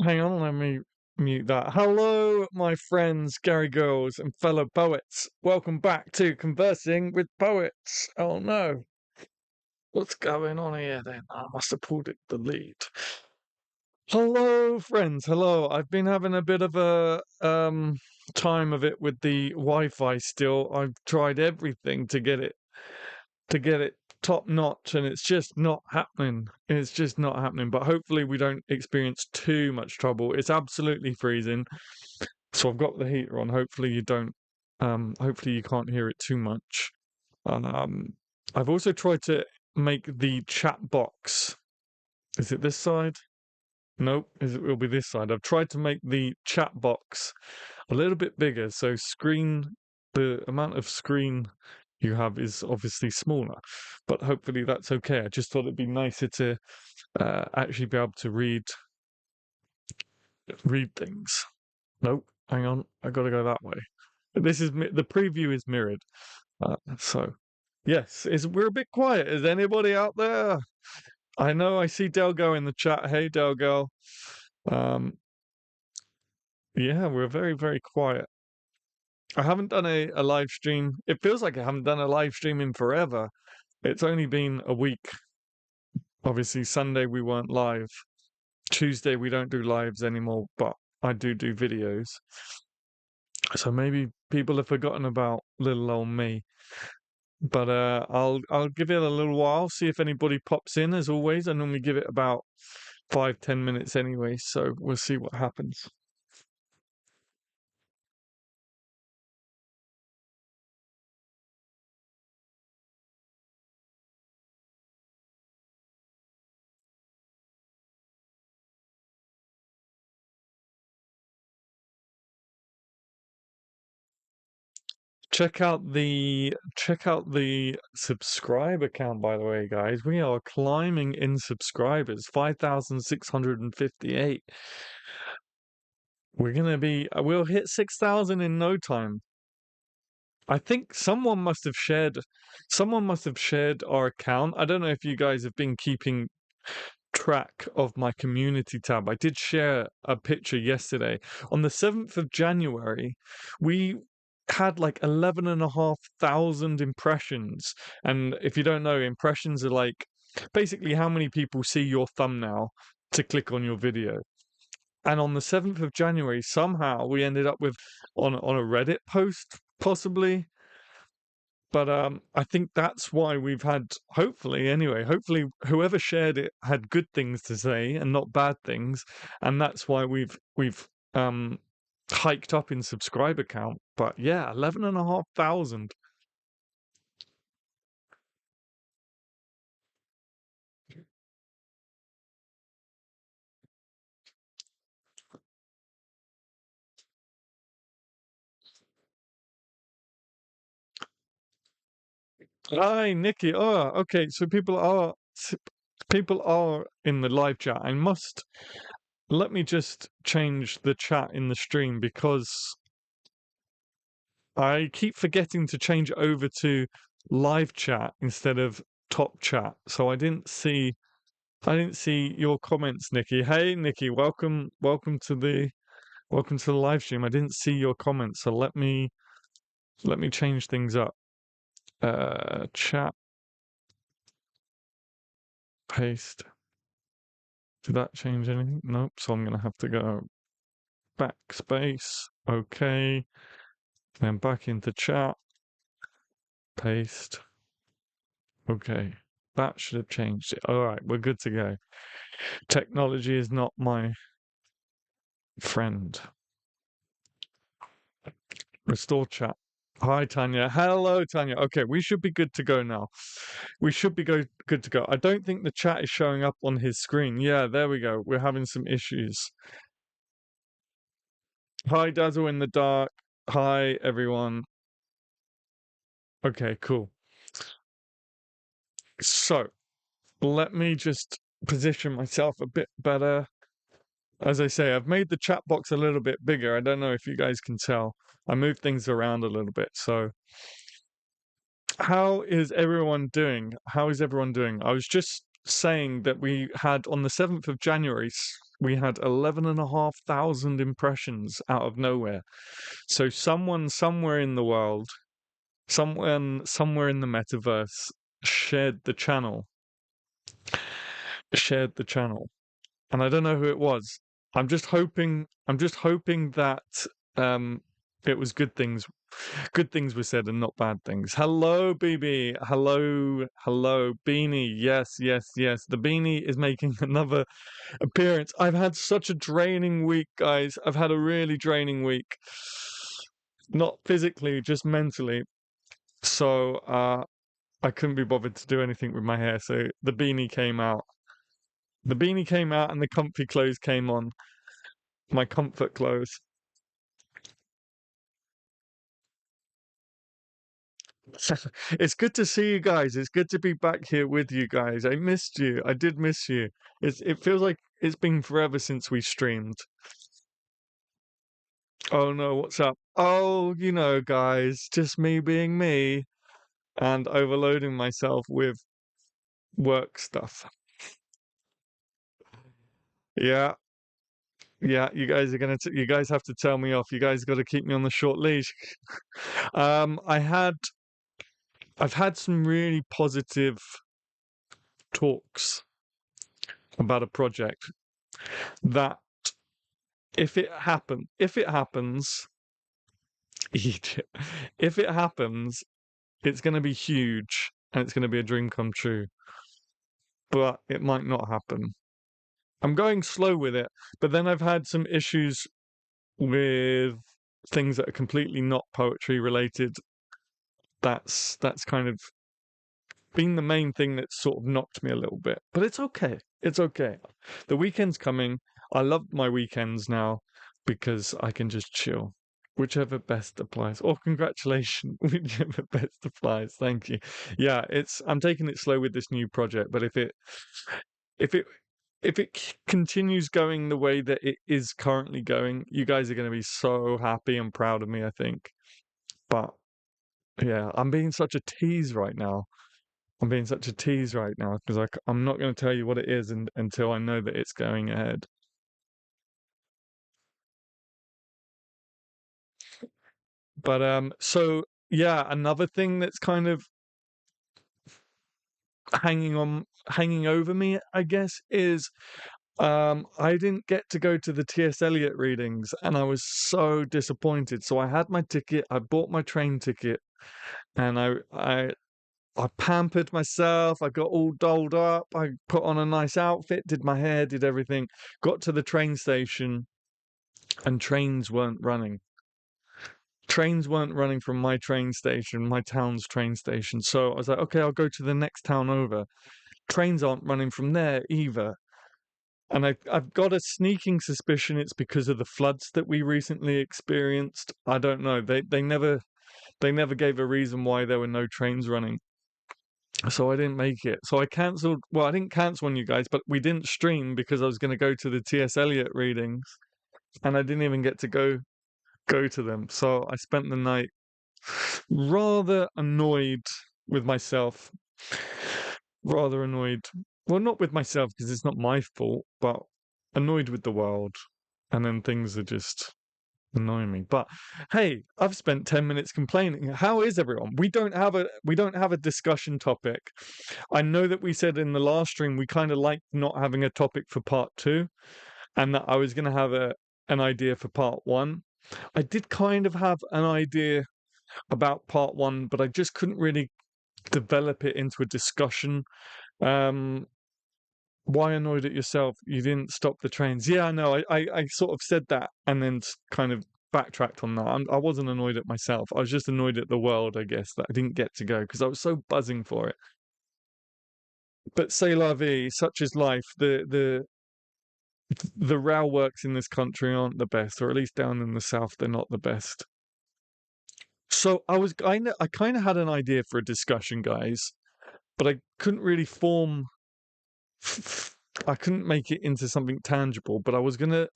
Hang on, let me mute that. Hello, my friends, Gary girls, and fellow poets. Welcome back to Conversing with Poets. Oh no, what's going on here then? I must have pulled it delete. Hello, friends. Hello. I've been having a bit of a time of it with the Wi-Fi still. I've tried everything to get it top notch, and it's just not happening. It's just not happening. But hopefully we don't experience too much trouble. It's absolutely freezing. So I've got the heater on. Hopefully you don't hopefully you can't hear it too much. And I've also tried to make the chat box. Is it this side? Nope, it will be this side. I've tried to make the chat box a little bit bigger, so the amount of screen you have is obviously smaller, but hopefully that's okay. I just thought it'd be nicer to actually be able to read things. Nope, hang on, I gotta go that way. The preview is mirrored, so yes, we're a bit quiet. Is anybody out there? I know I see Delgo in the chat. Hey, Delgo. Um, yeah, we're very, very quiet. I haven't done a live stream. It feels like I haven't done a live stream in forever. It's only been a week. Obviously, Sunday we weren't live. Tuesday we don't do lives anymore, but I do videos. So maybe people have forgotten about little old me. But I'll give it a little while, see if anybody pops in. As always, I normally give it about 5-10 minutes anyway, so we'll see what happens. Check out the subscriber count, by the way, guys. We are climbing in subscribers, 5,658. We'll hit 6,000 in no time. I think someone must have shared our account. I don't know if you guys have been keeping track of my community tab. I did share a picture yesterday. On the 7th of January, we had like 11,500 impressions. And if you don't know, impressions are like basically how many people see your thumbnail to click on your video. And on the 7th of January, somehow we ended up with on a Reddit post, possibly. But I think that's why we've had, hopefully, anyway, hopefully whoever shared it had good things to say and not bad things, and that's why we've hiked up in subscriber count. But yeah, 11,500. Hi, Nikki. Oh, okay. So people are in the live chat. Let me just change the chat in the stream because I keep forgetting to change over to live chat instead of top chat. So I didn't see your comments, Nikki. Hey Nikki, welcome to the live stream. I didn't see your comments, so let me change things up. Chat, paste. Did that change anything? Nope. So I'm gonna have to go backspace. Okay. Then back into chat. Paste. Okay. That should have changed it. All right, we're good to go. Technology is not my friend. Restore chat. Hi, Tanya. Hello, Tanya. Okay, we should be good to go now. We should be good to go. I don't think the chat is showing up on his screen. Yeah, there we go. We're having some issues. Hi, Dazzle in the Dark. Hi, everyone. Okay, cool. So, let me just position myself a bit better. As I say, I've made the chat box a little bit bigger. I don't know if you guys can tell. I moved things around a little bit. So, how is everyone doing? How is everyone doing? I was just saying that we had on the 7th of January, we had 11,500 impressions out of nowhere. So someone somewhere in the world, someone somewhere in the metaverse shared the channel, shared the channel. And I don't know who it was. I'm just hoping that um it was good things were said and not bad things. Hello, BB. Hello, Beanie. Yes, yes, yes. The Beanie is making another appearance. I've had such a draining week, guys. I've had a really draining week. Not physically, just mentally. So I couldn't be bothered to do anything with my hair, so the beanie came out. The beanie came out and the comfy clothes came on. My comfort clothes. It's good to see you guys. It's good to be back here with you guys. I missed you. I did miss you. It feels like it's been forever since we streamed. Oh no, what's up? Oh, guys, just me being me and overloading myself with work stuff. Yeah, yeah, you guys have to tell me off. You guys got to keep me on the short leash. Um, I had I've had some really positive talks about a project that if it happens, if it happens, it's going to be huge and it's going to be a dream come true. But it might not happen. I'm going slow with it, but then I've had some issues with things that are completely not poetry related. That's kind of been the main thing that sort of knocked me a little bit. But it's okay. It's okay. The weekend's coming. I love my weekends now because I can just chill. Whichever best applies. Or congratulations, whichever best applies. Thank you. Yeah, I'm taking it slow with this new project, but if it if it continues going the way that it is currently going, you guys are going to be so happy and proud of me, I think. But yeah, I'm being such a tease right now. I'm being such a tease right now because I'm not going to tell you what it is until I know that it's going ahead. But so yeah, another thing that's kind of hanging over me, I guess, is I didn't get to go to the T.S. Eliot readings, and I was so disappointed. So I had my ticket, I bought my train ticket, and I pampered myself. I got all dolled up. I put on a nice outfit, did my hair, did everything. Got to the train station, and trains weren't running. Trains weren't running from my train station, my town's train station. So I was like, okay, I'll go to the next town over. Trains aren't running from there either. And I've got a sneaking suspicion it's because of the floods that we recently experienced. I don't know. They never gave a reason why there were no trains running. So I didn't make it. So I cancelled. Well, I didn't cancel on you guys, but we didn't stream because I was going to go to the T.S. Eliot readings, and I didn't even get to go to them. So I spent the night rather annoyed with myself. Rather annoyed. Well, not with myself because it's not my fault, but annoyed with the world. And then things are just annoying me. But hey, I've spent 10 minutes complaining. How is everyone? We don't have a discussion topic. I know that we said in the last stream we kind of liked not having a topic for part two, and that I was going to have an idea for part one. I did kind of have an idea about part one, but I just couldn't really develop it into a discussion. Um, why annoyed at yourself? You didn't stop the trains. Yeah, I know. I sort of said that and then kind of backtracked on that. I wasn't annoyed at myself. I was just annoyed at the world, I guess, that I didn't get to go because I was so buzzing for it. But c'est la vie, such is life. The rail works in this country aren't the best, or at least down in the south, they're not the best. So I kind of had an idea for a discussion, guys, but I couldn't really form. I couldn't make it into something tangible. But I was gonna.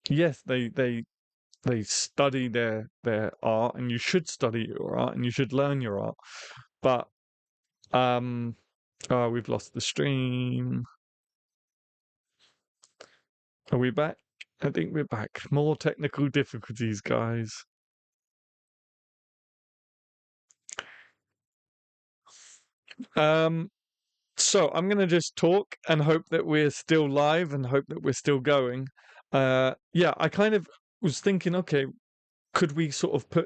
Yes, they study their art, and you should study your art, and you should learn your art. But oh, we've lost the stream. Are we back? I think we're back. More technical difficulties, guys. Um, so I'm gonna just talk and hope that we're still live and hope that we're still going. Yeah, I kind of was thinking, okay, could we sort of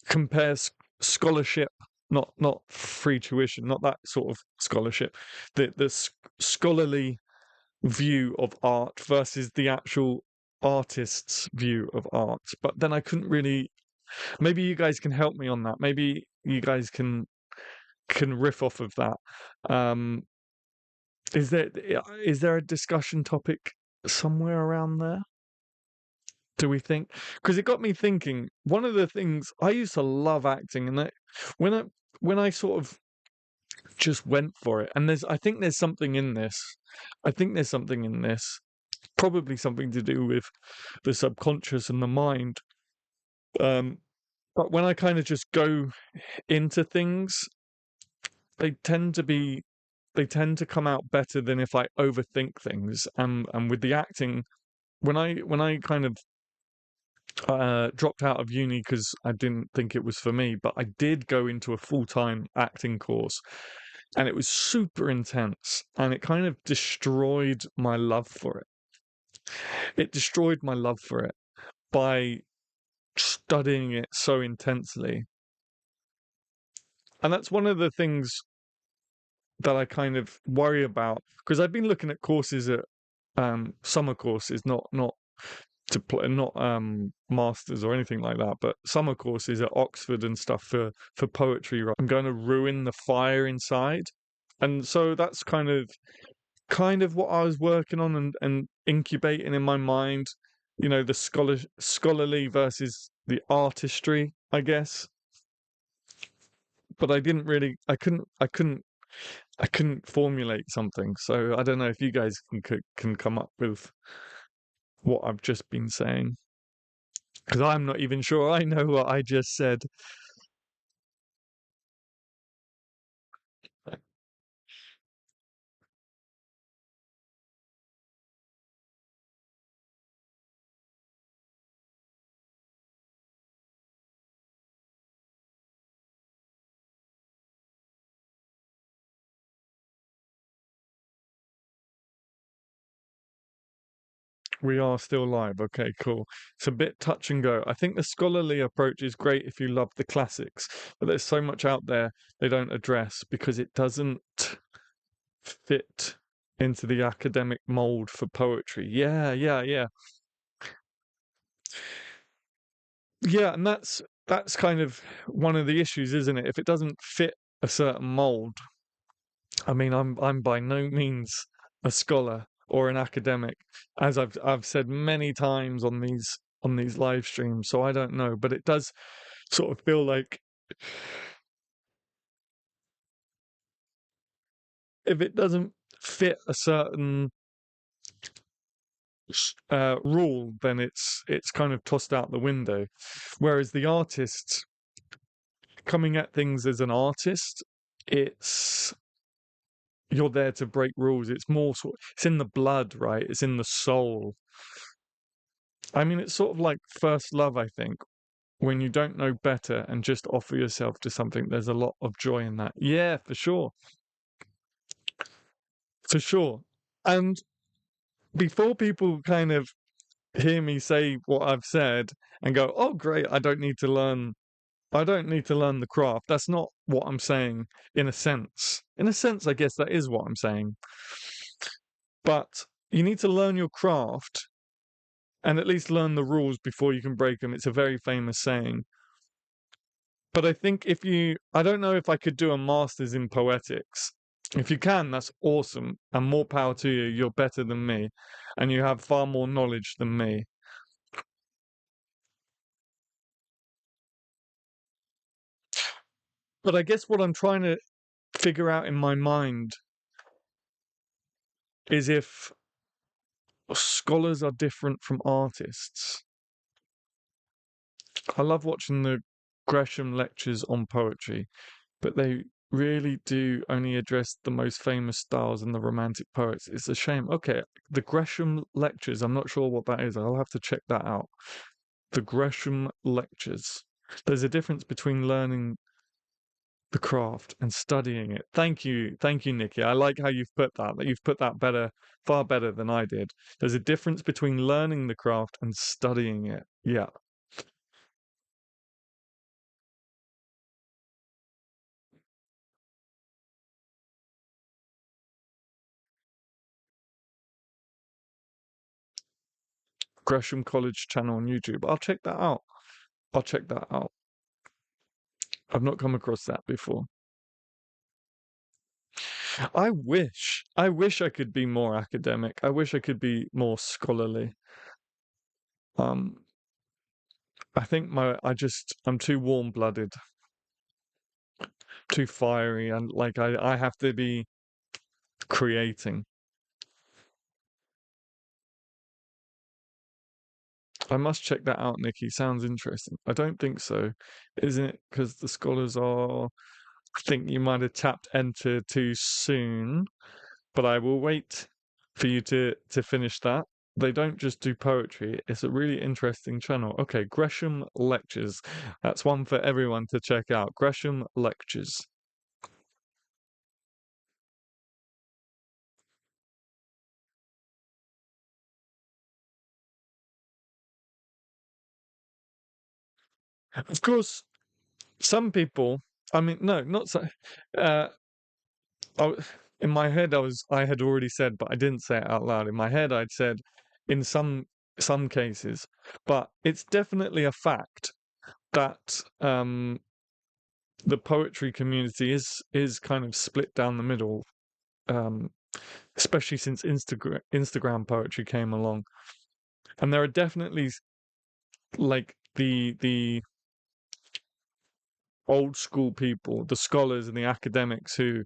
compare scholarship, not free tuition, not that sort of scholarship, the scholarly view of art versus the actual artist's view of art. But then I couldn't really. Maybe you guys can help me on that. Maybe you guys can riff off of that. Um, is there a discussion topic somewhere around there? Do we think? Because it got me thinking. One of the things I used to love acting, and when I when I sort of just went for it, and I think there's something in this. I think there's something in this. Probably something to do with the subconscious and the mind. Um, but when I kind of just go into things, they tend to be they tend to come out better than if I overthink things. And with the acting, when I kind of dropped out of uni because I didn't think it was for me, but I did go into a full-time acting course, and it was super intense, and it kind of destroyed my love for it. It destroyed my love for it by studying it so intensely. And that's one of the things that I kind of worry about, because I've been looking at courses at summer courses, not to play, not masters or anything like that, but summer courses at Oxford and stuff for poetry. Right? I'm going to ruin the fire inside, and so that's kind of what I was working on and incubating in my mind. You know, the scholarly versus the artistry, I guess. But I didn't really, I couldn't formulate something. So I don't know if you guys can come up with what I've just been saying, because I'm not even sure I know what I just said. We are still live. Okay, cool. It's a bit touch and go. I think the scholarly approach is great if you love the classics, but there's so much out there they don't address because it doesn't fit into the academic mold for poetry. Yeah, yeah, yeah. Yeah, and that's kind of one of the issues, isn't it? If it doesn't fit a certain mold, I mean, I'm by no means a scholar or an academic, as I've said many times on these live streams, so I don't know, but it does sort of feel like if it doesn't fit a certain rule, then it's kind of tossed out the window. Whereas the artist coming at things as an artist, it's you're there to break rules. It's more it's in the blood, right? It's in the soul. I mean, it's sort of like first love, I think. When you don't know better and just offer yourself to something, there's a lot of joy in that. Yeah, for sure. For sure. And before people kind of hear me say what I've said and go, "Oh, great, I don't need to learn the craft." That's not what I'm saying in a sense. In a sense, I guess that is what I'm saying. But you need to learn your craft and at least learn the rules before you can break them. It's a very famous saying. But I think I don't know if I could do a master's in poetics. If you can, that's awesome. And more power to you. You're better than me. And you have far more knowledge than me. But I guess what I'm trying to figure out in my mind is if scholars are different from artists. I love watching the Gresham lectures on poetry, but really do only address the most famous styles and the romantic poets. It's a shame. Okay, the Gresham lectures. I'm not sure what that is. I'll have to check that out. The Gresham lectures. There's a difference between learning the craft and studying it. Thank you, Nikki. I like how you've put that. That you've put that better, far better than I did. There's a difference between learning the craft and studying it. Yeah. Gresham College channel on YouTube. I'll check that out. I'll check that out. I've not come across that before. I wish I could be more academic. I wish I could be more scholarly. Um, I think I'm too warm-blooded, too fiery, and like I have to be creating. I must check that out, Nikki. Sounds interesting. I don't think so. Isn't it? Because the scholars are. I think you might have tapped enter too soon, but I will wait for you to finish that. They don't just do poetry. It's a really interesting channel. Okay, Gresham Lectures. That's one for everyone to check out. Gresham Lectures. Of course, some people. I mean, no, not so. Uh, in my head, I had already said, but I didn't say it out loud. In my head, I'd said, in some cases, but it's definitely a fact that the poetry community is kind of split down the middle, um, especially since Instagram poetry came along, and there are definitely like the old school people, the scholars and the academics who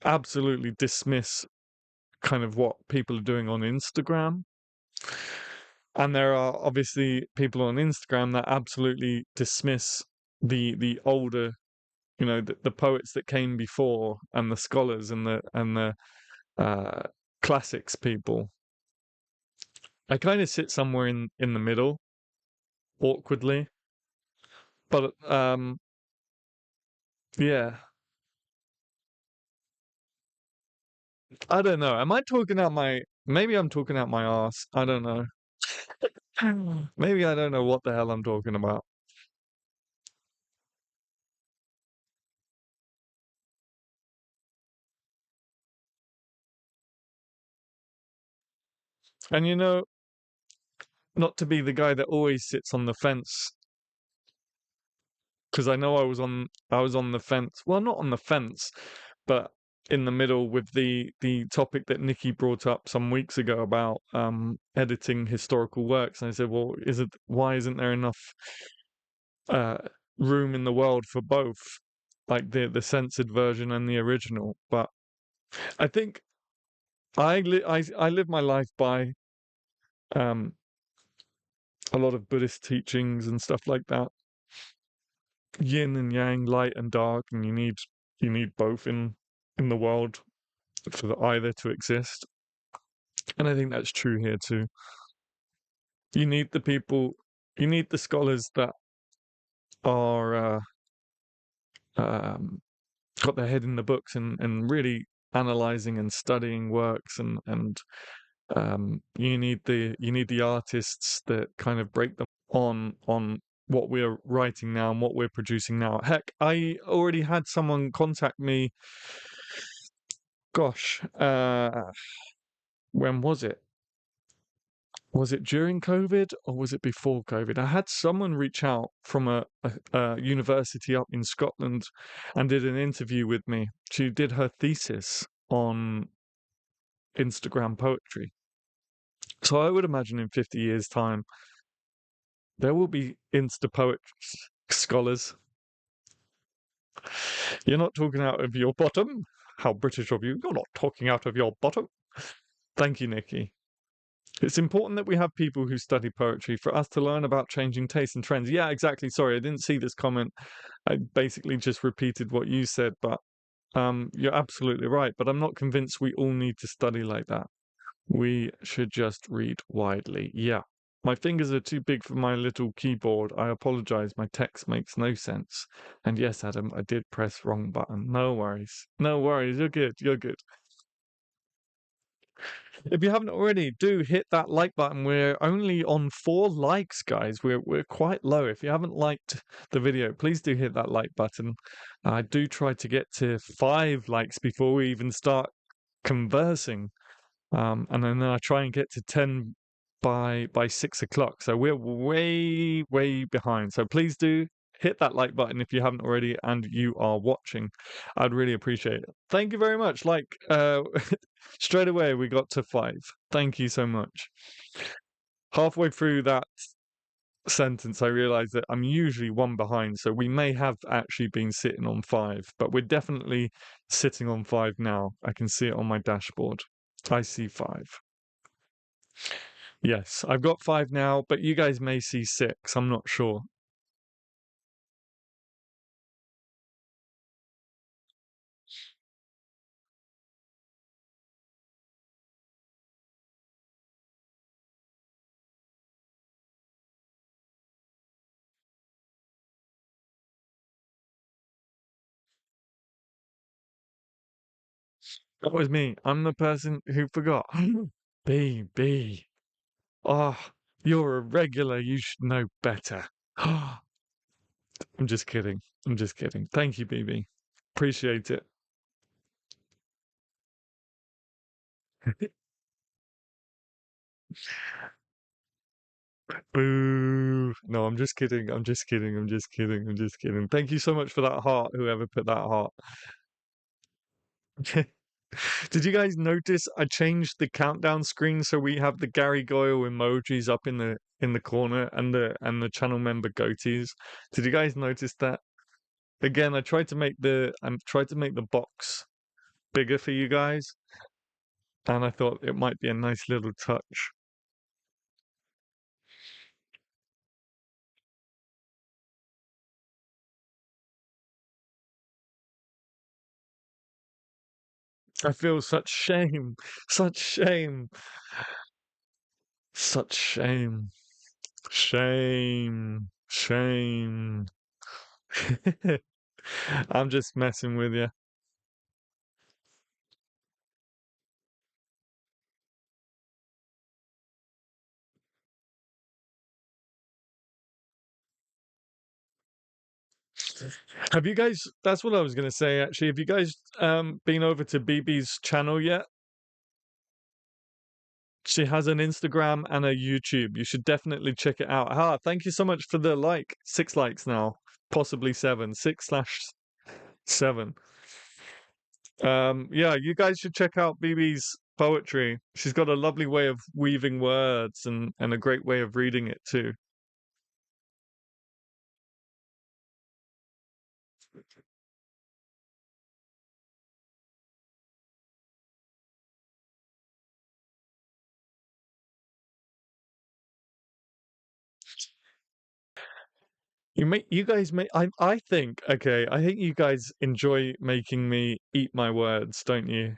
absolutely dismiss kind of what people are doing on Instagram. And there are obviously people on Instagram that absolutely dismiss the older, the poets that came before and the scholars and the uh, classics people. I kind of sit somewhere in the middle, awkwardly, but yeah, I don't know. Am I talking out my? Maybe I'm talking out my ass. I don't know. Maybe I don't know what the hell I'm talking about. And not to be the guy that always sits on the fence, because I know I was on the fence. Well, not on the fence, but in the middle with the topic that Nikki brought up some weeks ago about editing historical works. And I said, well, why isn't there enough uh, room in the world for both, like the censored version and the original? But I think I live my life by um, a lot of Buddhist teachings and stuff like that. Yin and yang, light and dark, and you need both in the world for either to exist. And I think that's true here too. You need the people, you need the scholars that are um, got their head in the books and really analyzing and studying works, and you need the artists that kind of break them on what we're writing now and what we're producing now. Heck, I already had someone contact me. Gosh, when was it? Was it during COVID or was it before COVID? I had someone reach out from a university up in Scotland and did an interview with me. She did her thesis on Instagram poetry. So I would imagine in 50 years' time, there will be Insta poet scholars. You're not talking out of your bottom. How British of you. You're not talking out of your bottom. Thank you, Nikki. It's important that we have people who study poetry for us to learn about changing tastes and trends. Yeah, exactly. Sorry, I didn't see this comment. I basically just repeated what you said, but You're absolutely right, but I'm not convinced we all need to study like that. We should just read widely. Yeah. My fingers are too big for my little keyboard. I apologize. My text makes no sense. And yes, Adam, I did press wrong button. No worries. No worries. You're good. You're good. If you haven't already, do hit that like button. We're only on 4 likes, guys. We're quite low. If you haven't liked the video, please do hit that like button. I do try to get to 5 likes before we even start conversing. And then I try and get to 10 by 6 o'clock. So we're way behind. So please do hit that like button if you haven't already and you are watching. I'd really appreciate it. Thank you very much. Straight away we got to 5. Thank you so much. Halfway through that sentence, I realized that I'm usually 1 behind, so we may have actually been sitting on 5, but we're definitely sitting on 5 now. I can see it on my dashboard. I see 5. Yes, I've got 5 now, but you guys may see 6. I'm not sure. That was me. I'm the person who forgot. BB. Oh, you're a regular. You should know better. I'm just kidding. I'm just kidding. Thank you, BB. Appreciate it. Boo. No, I'm just kidding. I'm just kidding. I'm just kidding. I'm just kidding. Thank you so much for that heart, whoever put that heart. Did you guys notice I changed the countdown screen so we have the Gary Goyle emojis up in the corner and the channel member goatees? Did you guys notice that? Again, I tried to make the box bigger for you guys, and I thought it might be a nice little touch. I feel such shame, such shame, such shame, shame, shame. I'm just messing with you. Have you guys? That's what I was gonna say. Actually, have you guys been over to BB's channel yet? She has an Instagram and a YouTube. You should definitely check it out. Ah, thank you so much for the like. 6 likes now, possibly 7. 6/7. Yeah, you guys should check out BB's poetry. She's got a lovely way of weaving words and a great way of reading it too. You guys make I think okay, I think you guys enjoy making me eat my words, don't you?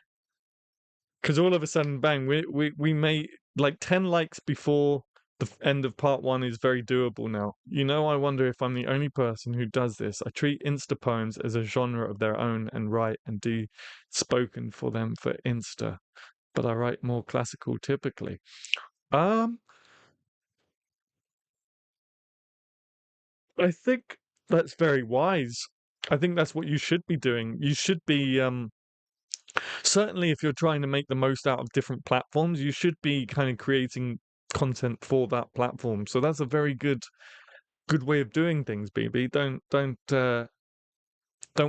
Because all of a sudden, bang, we made like 10 likes before the end of part 1 is very doable now. I wonder if I'm the only person who does this. I treat Insta poems as a genre of their own and write and do spoken for them for Insta, but I write more classical typically. Um, I think that's very wise. I think that's what you should be doing. You should be certainly if you're trying to make the most out of different platforms, you should be kind of creating content for that platform. So that's a very good way of doing things, BB. Don't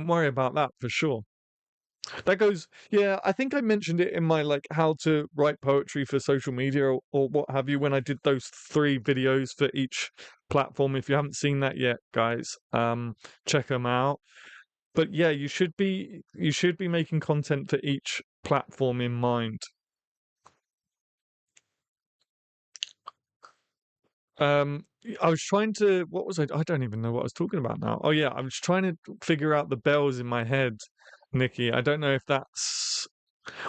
worry about that for sure. That goes, yeah, I think I mentioned it in my like how to write poetry for social media or what have you when I did those 3 videos for each platform. If you haven't seen that yet, guys, check them out. But yeah, you should be making content for each platform in mind. Um, I was trying to, what was I don't even know what I was talking about now. Oh yeah, I was trying to figure out the bells in my head Nikki. I don't know if that's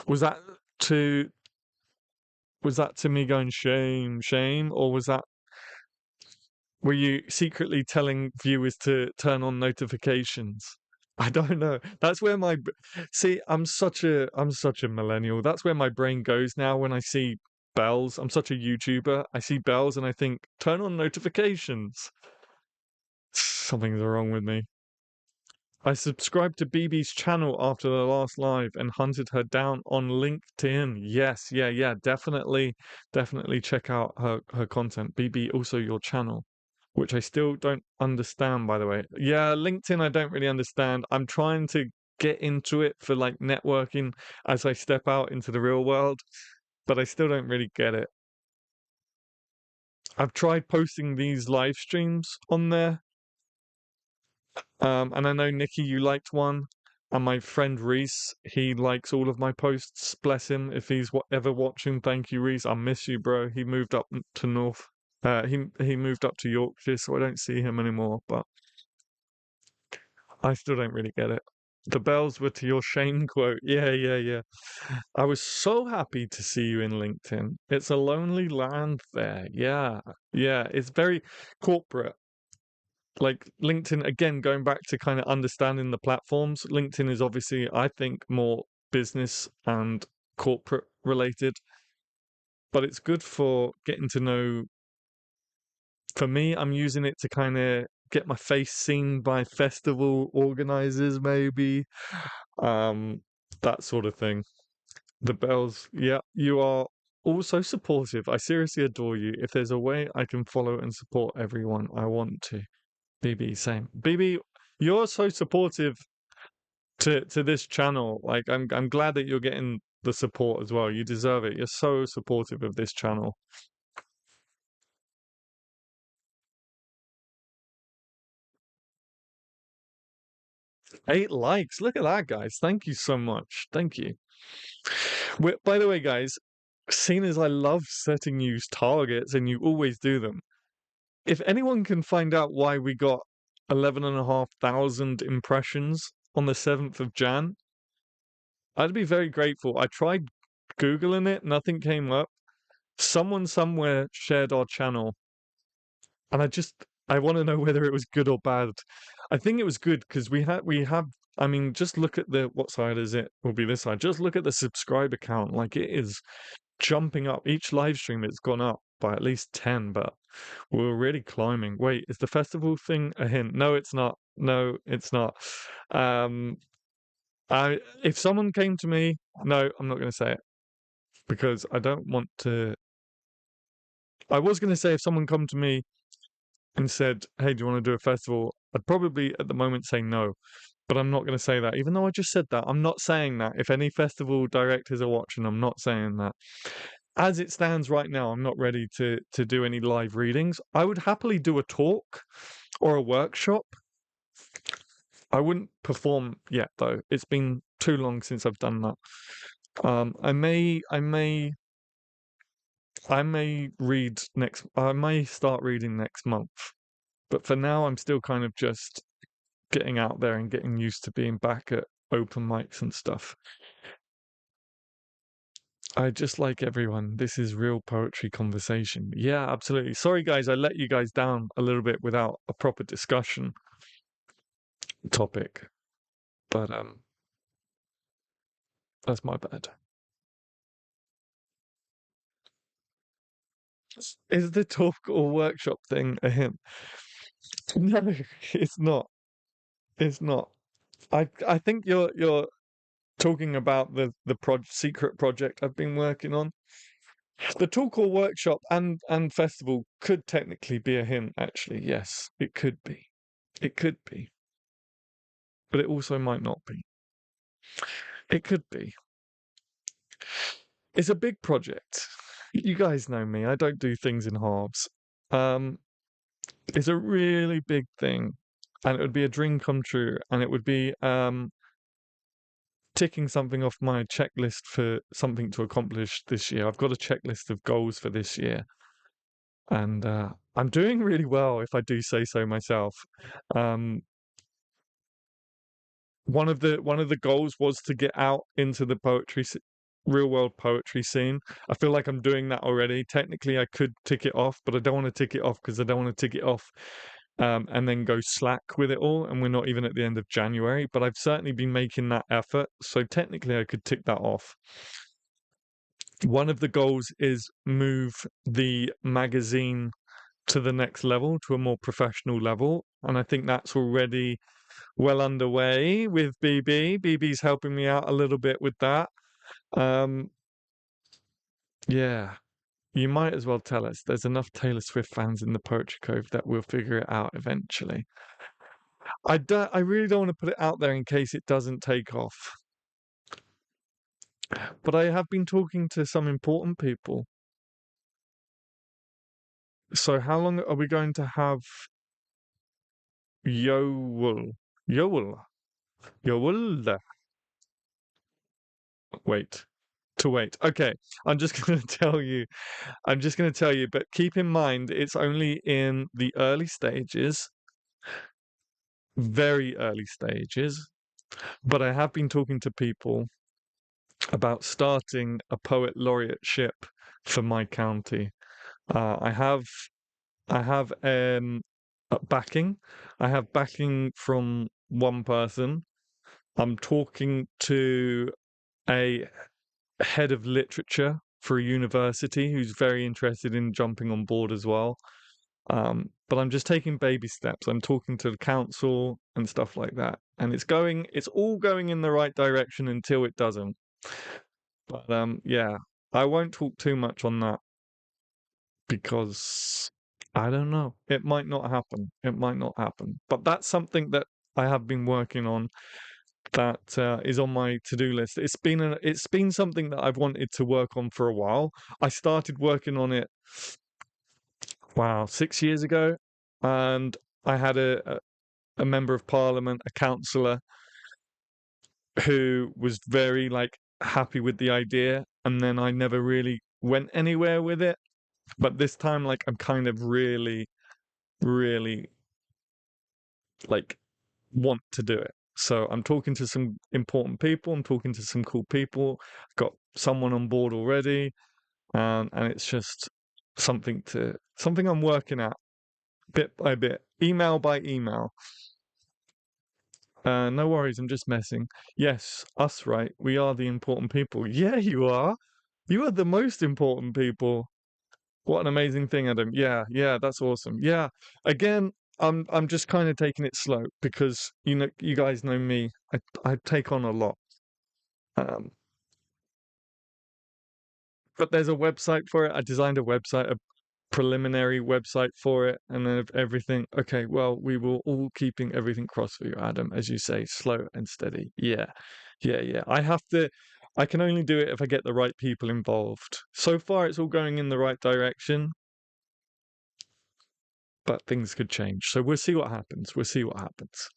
was that to was that to me going shame, shame, or was that were you secretly telling viewers to turn on notifications? I don't know. That's where see. I'm such a millennial. That's where my brain goes now when I see bells. I'm such a YouTuber. I see bells and I think turn on notifications. Something's wrong with me. I subscribed to BB's channel after the last live and hunted her down on LinkedIn. Yes, yeah, yeah, definitely check out her content. BB, also your channel, which I still don't understand, by the way. Yeah, LinkedIn, I don't really understand. I'm trying to get into it for like networking as I step out into the real world, but I still don't really get it. I've tried posting these live streams on there. And I know Nikki, you liked one, and my friend Reese, he likes all of my posts. Bless him if he's ever watching. Thank you, Reese. I miss you, bro. He moved up to North. He moved up to Yorkshire, so I don't see him anymore. But I still don't really get it. The bells were to your Shane quote. Yeah, yeah, yeah. I was so happy to see you in LinkedIn. It's a lonely land there. Yeah, yeah. It's very corporate. Like LinkedIn, again, going back to kind of understanding the platforms, LinkedIn is obviously, I think, more business and corporate related, but it's good for getting to know. For me, I'm using it to kind of get my face seen by festival organizers, maybe, um, that sort of thing. The bells, yeah, you are also supportive. I seriously adore you. If there's a way I can follow and support everyone, I want to. BB, same. BB, you're so supportive to this channel. Like I'm glad that you're getting the support as well. You deserve it. You're so supportive of this channel. 8 likes. Look at that, guys. Thank you so much. Thank you. By the way, guys, seeing as I love setting you targets and you always do them, if anyone can find out why we got 11,500 impressions on the 7th of Jan, I'd be very grateful. I tried Googling it, nothing came up. Someone somewhere shared our channel, and I want to know whether it was good or bad. I think it was good because we have. I mean, just look at the what side is it? Will be this side. Just look at the subscriber count. Like it is jumping up. Each live stream it's gone up by at least 10, but we're really climbing. Wait, is the festival thing a hint? No, it's not. No, it's not. Um, I if someone came to me, no, I'm not going to say it because I don't want to. I was going to say if someone come to me and said, "Hey, do you want to do a festival?" I'd probably at the moment say no, but I'm not going to say that. Even though I just said that, I'm not saying that. If any festival directors are watching, I'm not saying that. As it stands right now, I'm not ready to do any live readings. I would happily do a talk or a workshop. I wouldn't perform yet though. It's been too long since I've done that. I may read next. I may start reading next month, but for now, I'm still kind of just getting out there and getting used to being back at open mics and stuff. I just like everyone. This is real poetry conversation. Yeah, absolutely. Sorry, guys, I let you guys down a little bit without a proper discussion topic, but that's my bad. Is the talk or workshop thing a hint? No, it's not. It's not. I think you're talking about the secret project I've been working on. The talk or workshop and festival could technically be a hint, actually. Yes, it could be. It could be, but it also might not be. It could be. It's a big project. You guys know me. I don't do things in halves. Um, it's a really big thing, and it would be a dream come true, and it would be ticking something off my checklist for something to accomplish this year. I've got a checklist of goals for this year, and I'm doing really well, if I do say so myself. Um, one of the goals was to get out into the real world poetry scene. I feel like I'm doing that already. Technically, I could tick it off, but I don't want to tick it off because I don't want to tick it off and then go slack with it all. And we're not even at the end of January, but I've certainly been making that effort. So technically, I could tick that off. One of the goals is move the magazine to the next level, to a more professional level. And I think that's already well underway with BB. BB's helping me out a little bit with that. Um, yeah, you might as well tell us. There's enough Taylor Swift fans in the Poetry Cove that we'll figure it out eventually. I really don't want to put it out there in case it doesn't take off. But I have been talking to some important people. So how long are we going to have Yoel? Yoel? Yoel? Wait. To wait. Okay. I'm just going to tell you. I'm just going to tell you, but keep in mind it's only in the early stages, very early stages. But I have been talking to people about starting a poet laureateship for my county. I have backing. I have backing from one person. I'm talking to a head of literature for a university who's very interested in jumping on board as well. But I'm just taking baby steps. I'm talking to the council and stuff like that. And it's all going in the right direction until it doesn't. But yeah, I won't talk too much on that because I don't know. It might not happen. It might not happen. But that's something that I have been working on that is on my to-do list. It's been something that I've wanted to work on for a while. I started working on it, wow, 6 years ago, and I had a member of parliament, a councillor, who was very like happy with the idea, and then I never really went anywhere with it. But this time, like, I'm kind of really, really like want to do it. So I'm talking to some important people. I'm talking to some cool people. I've got someone on board already, and it's just something I'm working at bit by bit, email by email. No worries, I'm just messing. Yes, us, right? We are the important people. Yeah, you are. You are the most important people. What an amazing thing, Adam. Yeah, yeah, that's awesome. Yeah. Again, I'm just kind of taking it slow because you guys know me. I take on a lot. Um, but there's a website for it. I designed a website, a preliminary website for it, and then everything. Okay, well, we will all keeping everything crossed for you, Adam, as you say, slow and steady. Yeah, yeah, yeah. I can only do it if I get the right people involved. So far, it's all going in the right direction, but things could change. So we'll see what happens. We'll see what happens.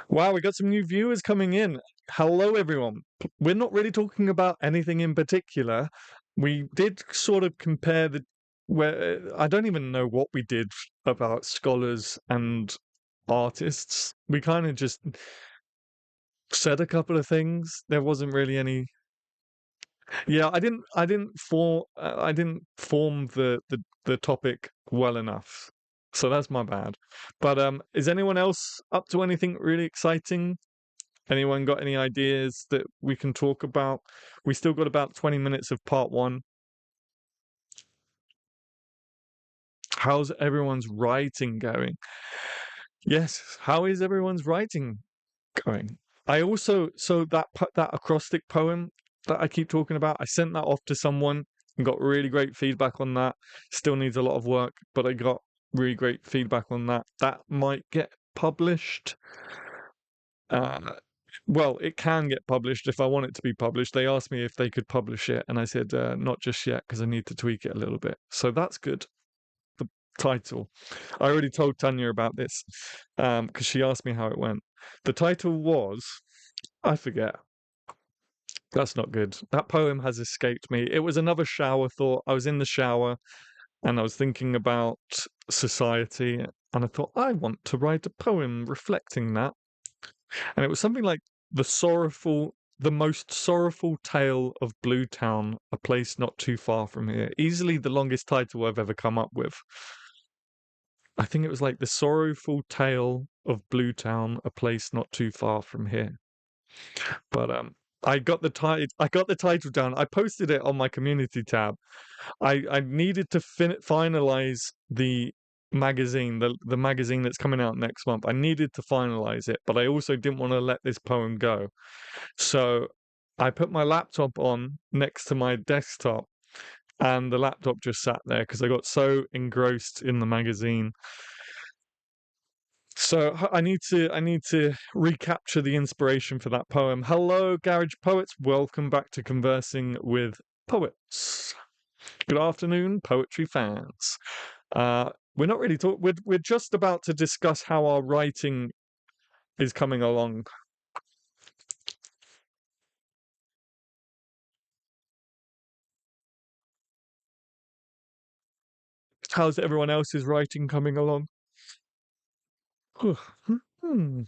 Wow, we got some new viewers coming in. Hello, everyone. We're not really talking about anything in particular. We did sort of compare the where I don't even know what we did about scholars and artists. We kind of just said a couple of things. There wasn't really any. Yeah, I didn't form the topic well enough. So that's my bad. But is anyone else up to anything really exciting? Anyone got any ideas that we can talk about? We still got about 20 minutes of part one. How's everyone's writing going? Yes, how is everyone's writing going? I also, so that acrostic poem that I keep talking about, I sent that off to someone and got really great feedback on that. Still needs a lot of work, but I got really great feedback on that. That might get published. Uh, well, it can get published if I want it to be published. They asked me if they could publish it, and I said not just yet because I need to tweak it a little bit. So that's good. The title. I already told Tanya about this because she asked me how it went. The title was, I forget. That's not good. That poem has escaped me. It was another shower thought. I was in the shower and I was thinking about society and I thought, I want to write a poem reflecting that. And it was something like the most sorrowful tale of Blue Town, a place not too far from here. Easily the longest title I've ever come up with. I think it was like the sorrowful tale of Blue Town, a place not too far from here. But I got the title down. I posted it on my community tab. I needed to finalize the magazine, the magazine that's coming out next month. I needed to finalize it, but I also didn't want to let this poem go. So I put my laptop on next to my desktop, and the laptop just sat there because I got so engrossed in the magazine. So I need to recapture the inspiration for that poem. Hello, Garage Poets. Welcome back to Conversing with Poets. Good afternoon, poetry fans. We're not really talking. We're just about to discuss how our writing is coming along. How's everyone else's writing coming along? Hmm.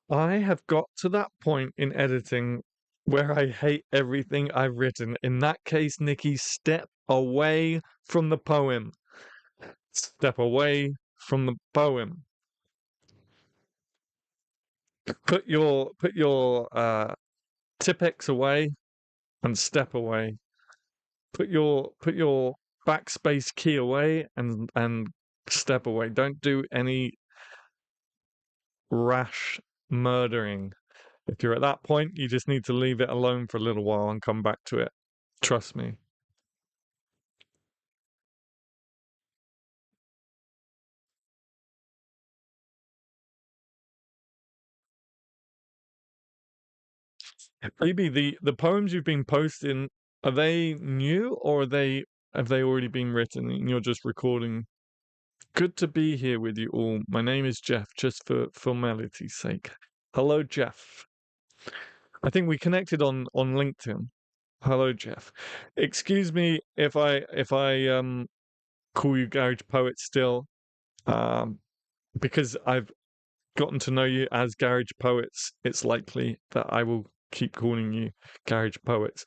I have got to that point in editing where I hate everything I've written. In that case, Nikki, step away from the poem. Step away from the poem. Put your Tipex away and step away. Put your backspace key away and step away. Don't do any rash murdering. If you're at that point, you just need to leave it alone for a little while and come back to it. Trust me. Maybe the poems you've been posting, are they new or have they already been written and you're just recording? Good to be here with you all. My name is Jeff, just for formality's sake. Hello, Jeff. I think we connected on LinkedIn. Hello, Jeff. Excuse me if I call you Garage Poet still, um, because I've gotten to know you as Garage Poets. It's likely that I will keep calling you Garage Poets.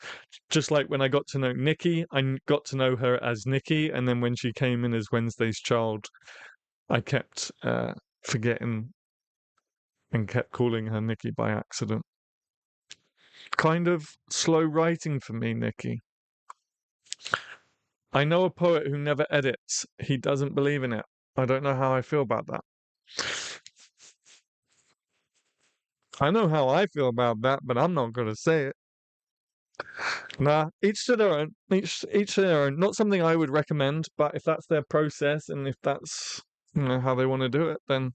Just like when I got to know Nikki, got to know her as Nikki, and then when she came in as Wednesday's Child, I kept forgetting and kept calling her Nikki by accident. Kind of slow writing for me, Nikki. I know a poet who never edits. He doesn't believe in it. I don't know how I feel about that. I know how I feel about that, but I'm not going to say it. Nah, each to their own. Each to their own. Not something I would recommend, but if that's their process and if that's how they want to do it, then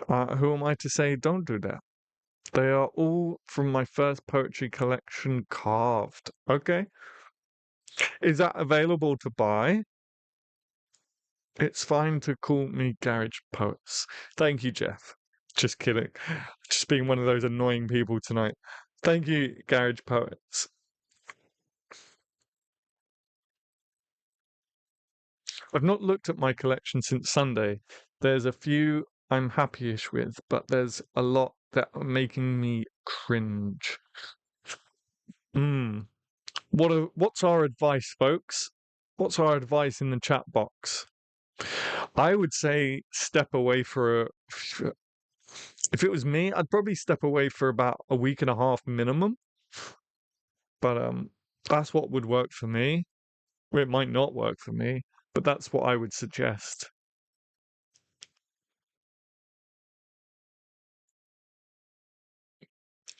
who am I to say don't do that? They are all from my first poetry collection, Carved. Okay, is that available to buy? It's fine to call me Garage Poets. Thank you, Jeff. Just kidding. Just being one of those annoying people tonight. Thank you, Garage Poets. I've not looked at my collection since Sunday. There's a few I'm happy-ish with, but there's a lot that are making me cringe. Hmm. What's our advice, folks? What's our advice in the chat box? I would say step away if it was me, I'd probably step away for about a week and a half minimum. But that's what would work for me. It might not work for me, but that's what I would suggest.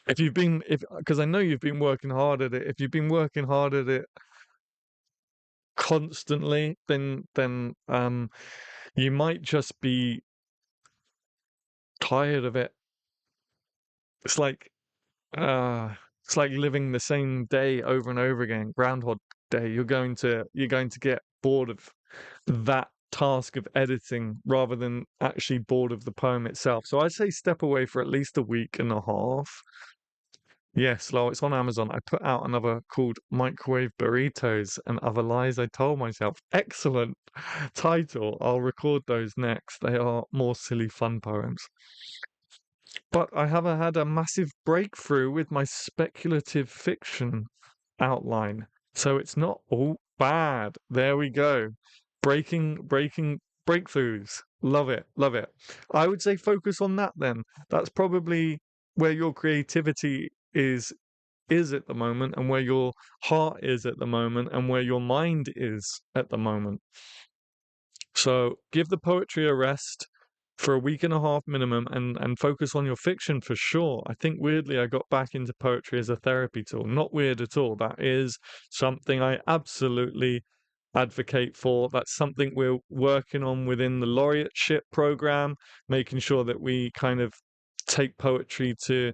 If because I know you've been working hard at it. If you've been working hard at it constantly, then you might just be tired of it. It's like It's like living the same day over and over again, Groundhog Day. You're going to get bored of that task of editing rather than actually bored of the poem itself. So I'd say step away for at least a week and a half. Yes, Lol, it's on Amazon. I put out another called Microwave Burritos and Other Lies I Told Myself. Excellent title. I'll record those next. They are more silly fun poems. But I haven't had a massive breakthrough with my speculative fiction outline. So it's not all bad. There we go. Breaking breakthroughs. Love it. Love it. I would say focus on that then. That's probably where your creativity is at the moment, and where your heart is at the moment, and where your mind is at the moment. So give the poetry a rest for a week and a half minimum, and focus on your fiction for sure. I think weirdly I got back into poetry as a therapy tool. Not weird at all. That is something I absolutely advocate for. That's something we're working on within the laureateship program, making sure that we kind of take poetry to,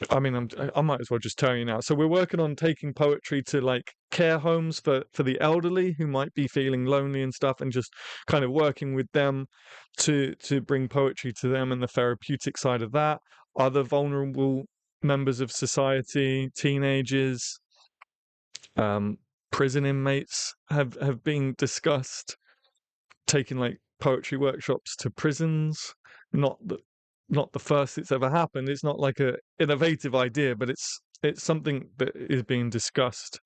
I mean, I might as well just tell you now. So we're working on taking poetry to like care homes for the elderly who might be feeling lonely and stuff, and just kind of working with them to bring poetry to them and the therapeutic side of that. Other vulnerable members of society, teenagers, um, prison inmates have been discussed, taking like poetry workshops to prisons. Not that not the first it's ever happened. It's not like a innovative idea, but it's something that is being discussed.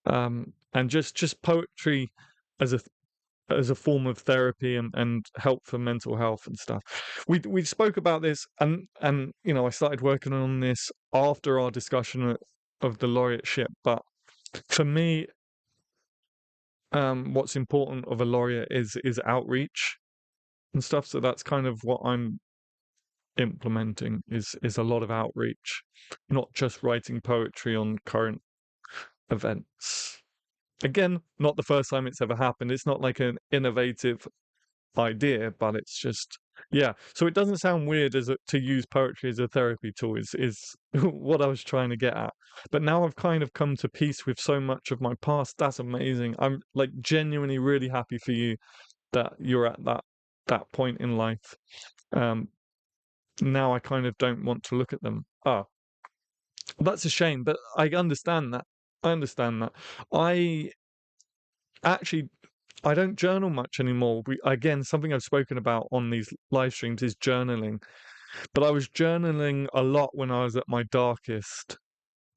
And just poetry as a form of therapy and help for mental health and stuff. We spoke about this, and I started working on this after our discussion of the laureateship. But for me, what's important of a laureate is outreach and stuff. So that's kind of what I'm implementing is a lot of outreach, not just writing poetry on current events. Again, not the first time it's ever happened. It's not like an innovative idea, but it's just, yeah. So it doesn't sound weird to use poetry as a therapy tool is what I was trying to get at. But now I've kind of come to peace with so much of my past. That's amazing. I'm like genuinely really happy for you that you're at that point in life. Um, Now I kind of don't want to look at them. Oh, that's a shame, but I understand that. I understand that. I actually I don't journal much anymore. Again, something I've spoken about on these live streams is journaling. But I was journaling a lot when I was at my darkest,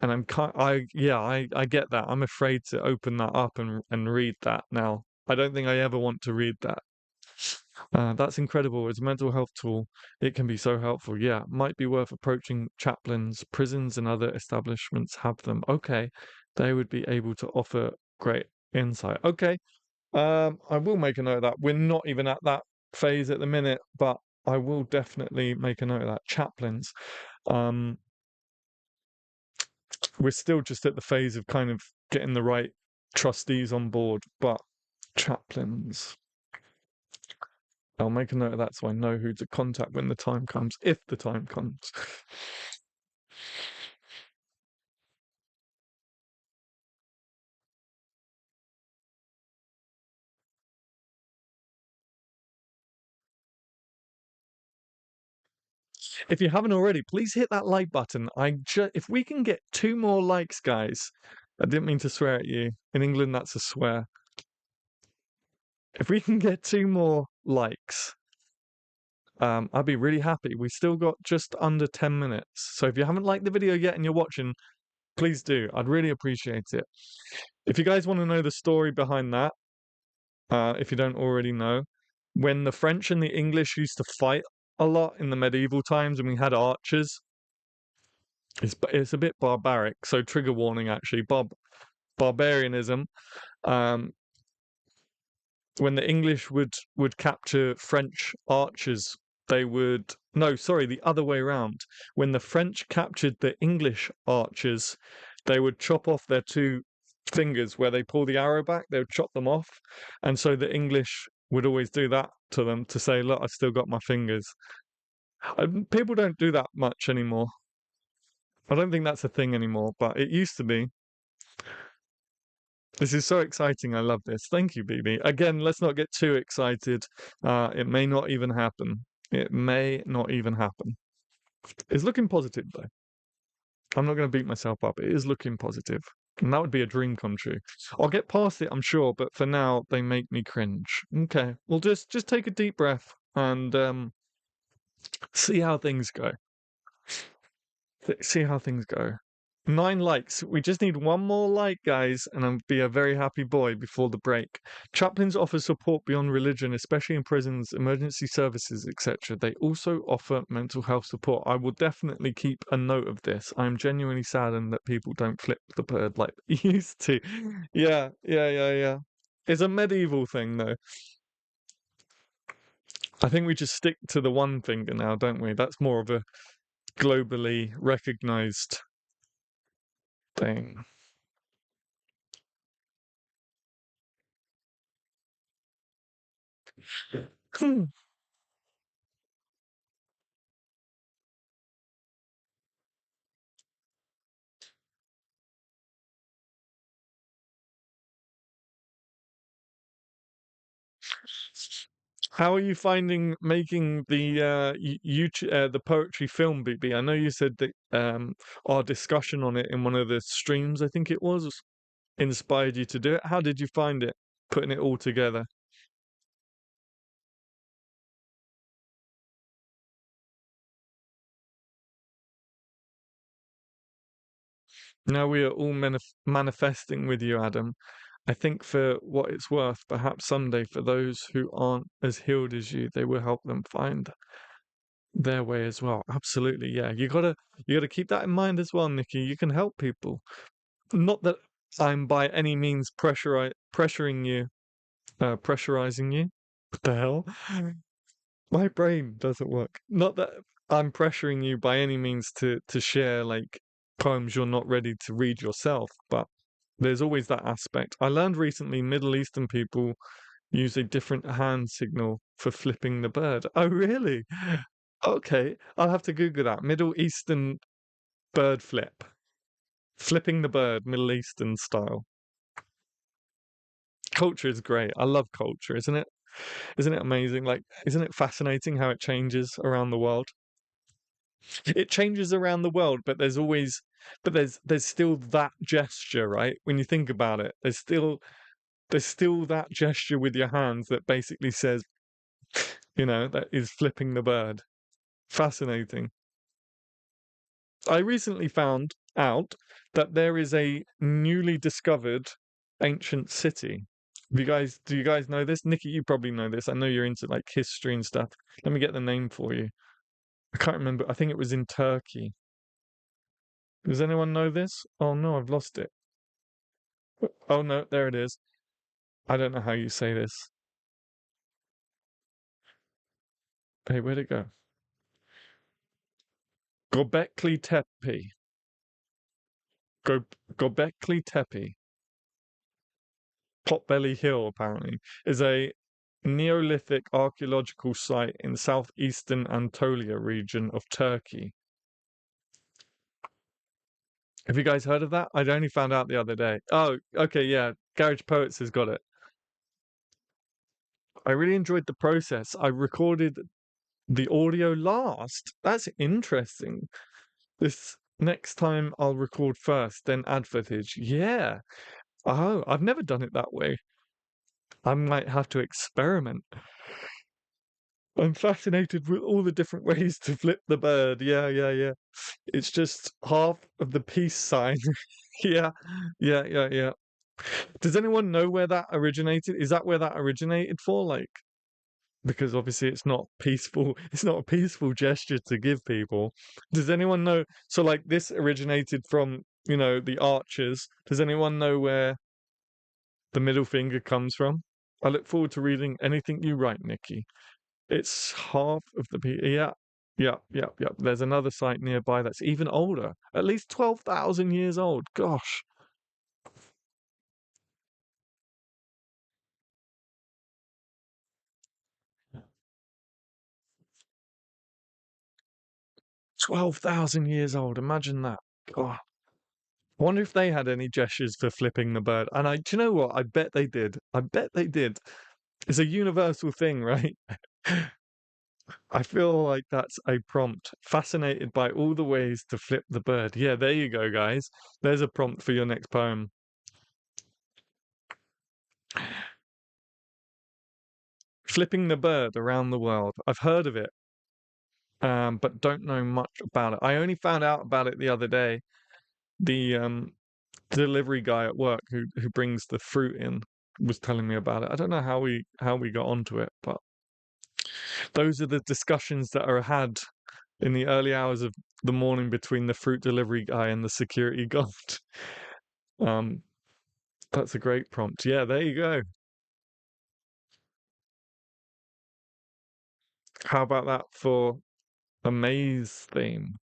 and I get that. I'm afraid to open that up and read that now. I don't think I ever want to read that. That's incredible. As a mental health tool, it can be so helpful. Yeah, might be worth approaching chaplains, prisons, and other establishments have them. Okay, they would be able to offer great insight. Okay, I will make a note of that. We're not even at that phase at the minute, but I will definitely make a note of that. Chaplains. Um, we're still just at the phase of kind of getting the right trustees on board, but chaplains. I'll make a note of that so I know who to contact when the time comes, if the time comes. If you haven't already, please hit that like button. If we can get 2 more likes, guys. I didn't mean to swear at you. In England, that's a swear. If we can get 2 more likes, I'd be really happy. We still got just under 10 minutes. So if you haven't liked the video yet and you're watching, please do. I'd really appreciate it. If you guys want to know the story behind that, if you don't already know, when the French and the English used to fight a lot in the medieval times and we had archers, it's a bit barbaric. So trigger warning, actually, barbarianism. Um, when the English would capture French archers, they would no, sorry, the other way around. When the French captured the English archers, they would chop off their 2 fingers where they pull the arrow back. They would chop them off, and so the English would always do that to them to say, "Look, I've still got my fingers." People don't do that much anymore. I don't think that's a thing anymore, but it used to be. This is so exciting. I love this. Thank you, BB. Again, let's not get too excited. It may not even happen. It may not even happen. It's looking positive, though. I'm not going to beat myself up. It is looking positive. And that would be a dream come true. I'll get past it, I'm sure, but for now, they make me cringe. Okay, well, just take a deep breath and see how things go. See how things go. 9 likes. We just need one more like, guys, and I'll be a very happy boy before the break. Chaplains offer support beyond religion, especially in prisons, emergency services, etc. They also offer mental health support. I will definitely keep a note of this. I'm genuinely saddened that people don't flip the bird like they used to. Yeah. It's a medieval thing, though. I think we just stick to the one finger now, don't we? That's more of a globally recognized thing. Hmm. How are you finding making the YouTube the poetry film, BB? I know you said that our discussion on it in one of the streams, I think it was, inspired you to do it. How did you find it, putting it all together? Now we are all manifesting with you, Adam. I think for what it's worth, perhaps someday for those who aren't as healed as you, they will help them find their way as well. Absolutely, yeah. You gotta keep that in mind as well, Nikki. You can help people. Not that I'm by any means pressuring you, pressurizing you. What the hell? My brain doesn't work. Not that I'm pressuring you by any means to share like poems you're not ready to read yourself, but there's always that aspect. I learned recently Middle Eastern people use a different hand signal for flipping the bird. Oh, really? Okay, I'll have to Google that. Middle Eastern bird flip. Flipping the bird, Middle Eastern style. Culture is great. I love culture, isn't it? Isn't it amazing? Like, isn't it fascinating how it changes around the world? It changes around the world, but there's still that gesture, right? When you think about it, there's still that gesture with your hands that basically says, that is flipping the bird. Fascinating. I recently found out that there is a newly discovered ancient city. Do you guys know this? Nikki, you probably know this. I know you're into like history and stuff. Let me get the name for you. I can't remember. I think it was in Turkey. Does anyone know this? Oh no, I've lost it. Oh no, there it is. I don't know how you say this. Hey, where'd it go? Gobekli Tepe. Gobekli Tepe. Potbelly Hill, apparently, is a Neolithic archaeological site in southeastern Anatolia region of Turkey. Have you guys heard of that? I only found out the other day. Oh, okay, yeah. Garage Poets has got it. I really enjoyed the process. I recorded the audio last. That's interesting. This next time I'll record first, then add footage. Yeah. Oh, I've never done it that way. I might have to experiment. I'm fascinated with all the different ways to flip the bird. Yeah. It's just half of the peace sign. Yeah, yeah. Does anyone know where that originated? Is that where that originated for? Like, because obviously it's not peaceful. It's not a peaceful gesture to give people. Does anyone know? So, like, this originated from, the archers. Does anyone know where the middle finger comes from? I look forward to reading anything you write, Nikki. It's half of the people. Yeah. There's another site nearby that's even older, at least 12,000 years old. Gosh, 12,000 years old. Imagine that. God. I wonder if they had any gestures for flipping the bird. And do you know what? I bet they did. I bet they did. It's a universal thing, right? I feel like that's a prompt. Fascinated by all the ways to flip the bird. Yeah, there you go, guys. There's a prompt for your next poem. Flipping the bird around the world. I've heard of it, but don't know much about it. I only found out about it the other day. The delivery guy at work who brings the fruit in was telling me about it. I don't know how we got onto it, but those are the discussions that are had in the early hours of the morning between the fruit delivery guy and the security guard. Um, that's a great prompt. Yeah, there you go. How about that for a maze theme?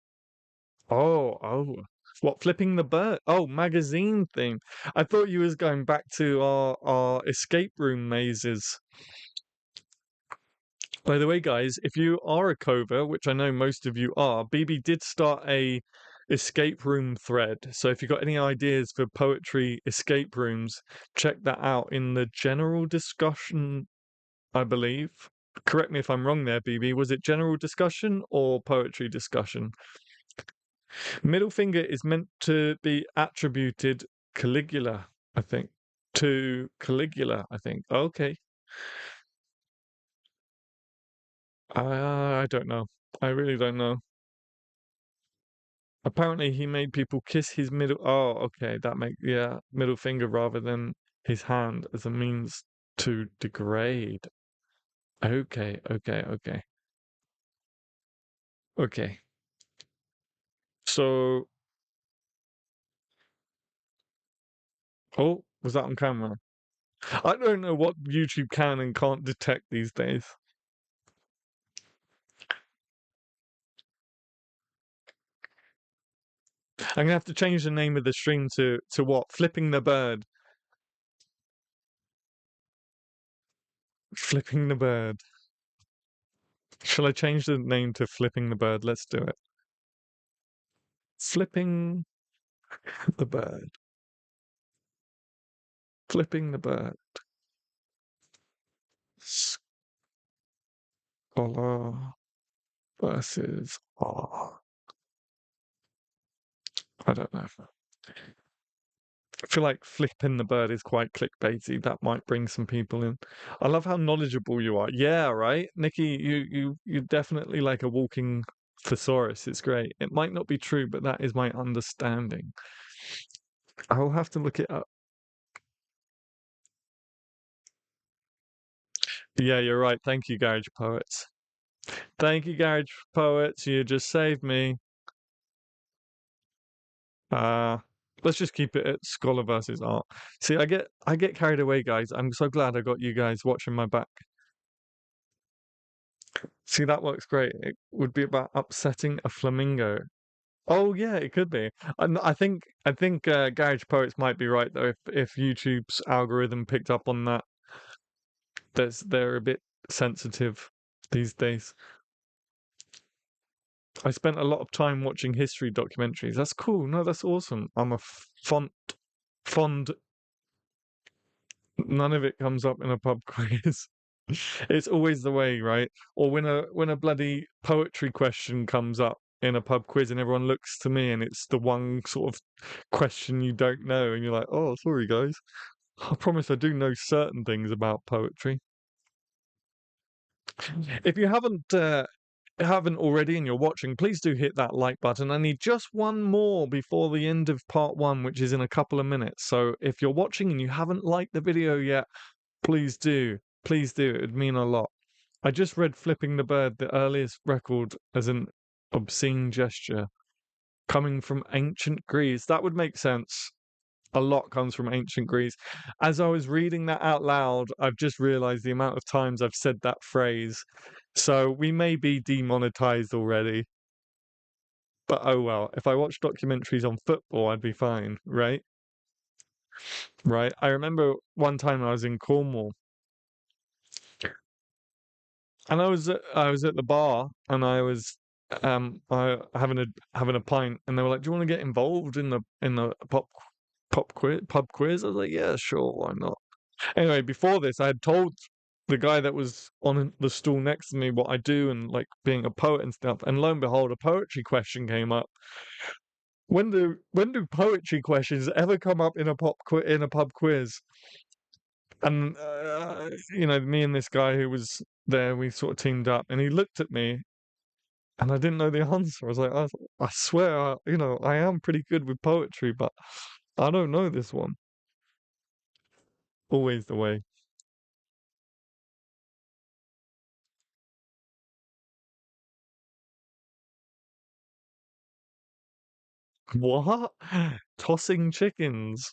Oh, what, flipping the bird? Oh, magazine theme. I thought you was going back to our escape room mazes. By the way, guys, if you are a cover, which I know most of you are, BB did start a escape room thread. So if you've got any ideas for poetry escape rooms, check that out in the general discussion, I believe. Correct me if I'm wrong there, BB. Was it general discussion or poetry discussion? Middle finger is meant to be attributed Caligula, I think. To Caligula, I think. Okay. I don't know. I really don't know. Apparently, he made people kiss his middle. Oh, okay. Yeah, middle finger rather than his hand as a means to degrade. Okay. Okay. So, oh, was that on camera? I don't know what YouTube can and can't detect these days. I'm gonna have to change the name of the stream to what? Flipping the bird. Flipping the bird. Shall I change the name to Flipping the bird? Let's do it. Flipping the bird. Flipping the bird. Scholar versus I don't know. I feel like flipping the bird is quite clickbaity. That might bring some people in. I love how knowledgeable you are. Yeah, right, Nikki. You're definitely like a walking thesaurus. It's great. It might not be true, but that is my understanding. I'll have to look it up. Yeah, you're right. Thank you, Garage Poets. Thank you, Garage Poets. You just saved me. Uh let's just keep it at scholar versus art. See, I get carried away, guys. I'm so glad I got you guys watching my back. See, that works great. It would be about upsetting a flamingo. Oh yeah, it could be. And I think Garage Poets might be right though. If YouTube's algorithm picked up on that, they're a bit sensitive these days. I spent a lot of time watching history documentaries. That's cool. No, that's awesome. I'm a fond. None of it comes up in a pub quiz. It's always the way, right? Or when a bloody poetry question comes up in a pub quiz and everyone looks to me and it's the one sort of question you don't know and you're like, "Oh, sorry guys. I promise I do know certain things about poetry." If you haven't already and you're watching, please do hit that like button. I need just one more before the end of part 1, which is in a couple of minutes. So if you're watching and you haven't liked the video yet, please do. Please do. It would mean a lot. I just read Flipping the Bird, the earliest record as an obscene gesture coming from ancient Greece. That would make sense. A lot comes from ancient Greece. As I was reading that out loud, I've just realized the amount of times I've said that phrase. So we may be demonetized already. But oh well, if I watch documentaries on football, I'd be fine, right? Right. I remember one time I was in Cornwall and I was at the bar and I was having a pint, and they were like, "Do you want to get involved in the pub quiz?" I was like, "Yeah, sure, why not?" Anyway, before this, I had told the guy that was on the stool next to me what I do and like being a poet and stuff. And lo and behold, a poetry question came up. When do poetry questions ever come up in a pub quiz? And me and this guy who was there, we sort of teamed up, and he looked at me, and I didn't know the answer. I was like, I swear, I am pretty good with poetry, but I don't know this one. Always the way. What? Tossing chickens?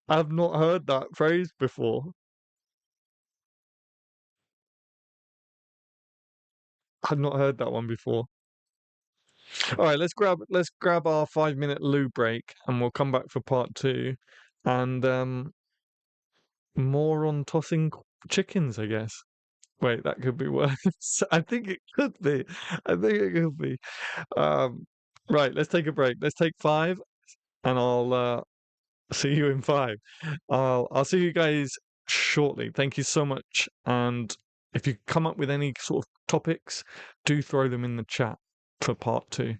I've not heard that phrase before. I've not heard that one before. All right, let's grab our 5 minute loo break, and we'll come back for part two, and more on tossing chickens, I guess. Wait, that could be worse. I think it could be. I think it could be. Um, right, let's take a break. Let's take five, and I'll see you in five. I'll see you guys shortly. Thank you so much. And if you come up with any sort of topics, do throw them in the chat for part two.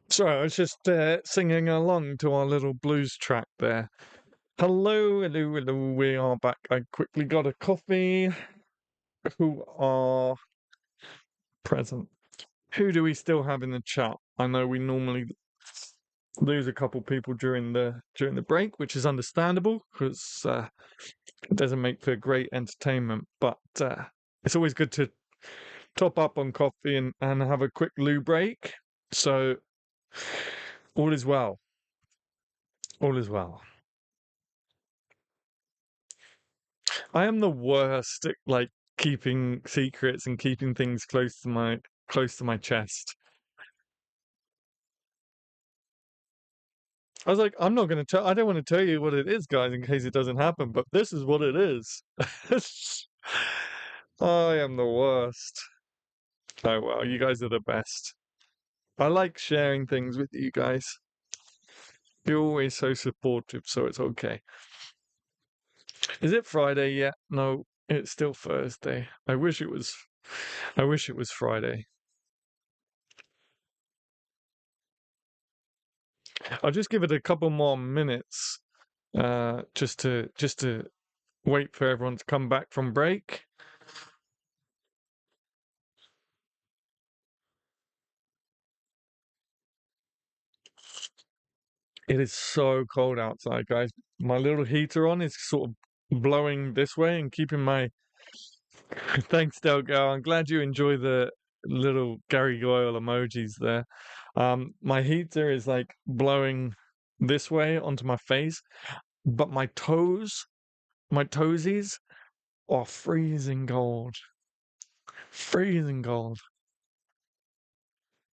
Sorry, I was just singing along to our little blues track there. Hello, hello, hello. We are back. I quickly got a coffee. Who are present? Who do we still have in the chat? I know we normally lose a couple people during the break, which is understandable because it doesn't make for great entertainment. But it's always good to top up on coffee and have a quick loo break. So all is well. All is well. I am the worst at like keeping secrets and keeping things close to my chest. I was like, I'm not going to tell. I don't want to tell you what it is, guys, in case it doesn't happen. But this is what it is. I am the worst. Oh well, you guys are the best. I like sharing things with you guys. You're always so supportive, so it's okay. Is it Friday yet? No, it's still Thursday. I wish it was. I wish it was Friday. I'll just give it a couple more minutes, just to wait for everyone to come back from break. It is so cold outside, guys. My little heater on is sort of blowing this way and keeping my. Thanks, Delgo. I'm glad you enjoy the little Gary Goyle emojis there. My heater is like blowing this way onto my face, but my toesies are freezing cold. Freezing cold.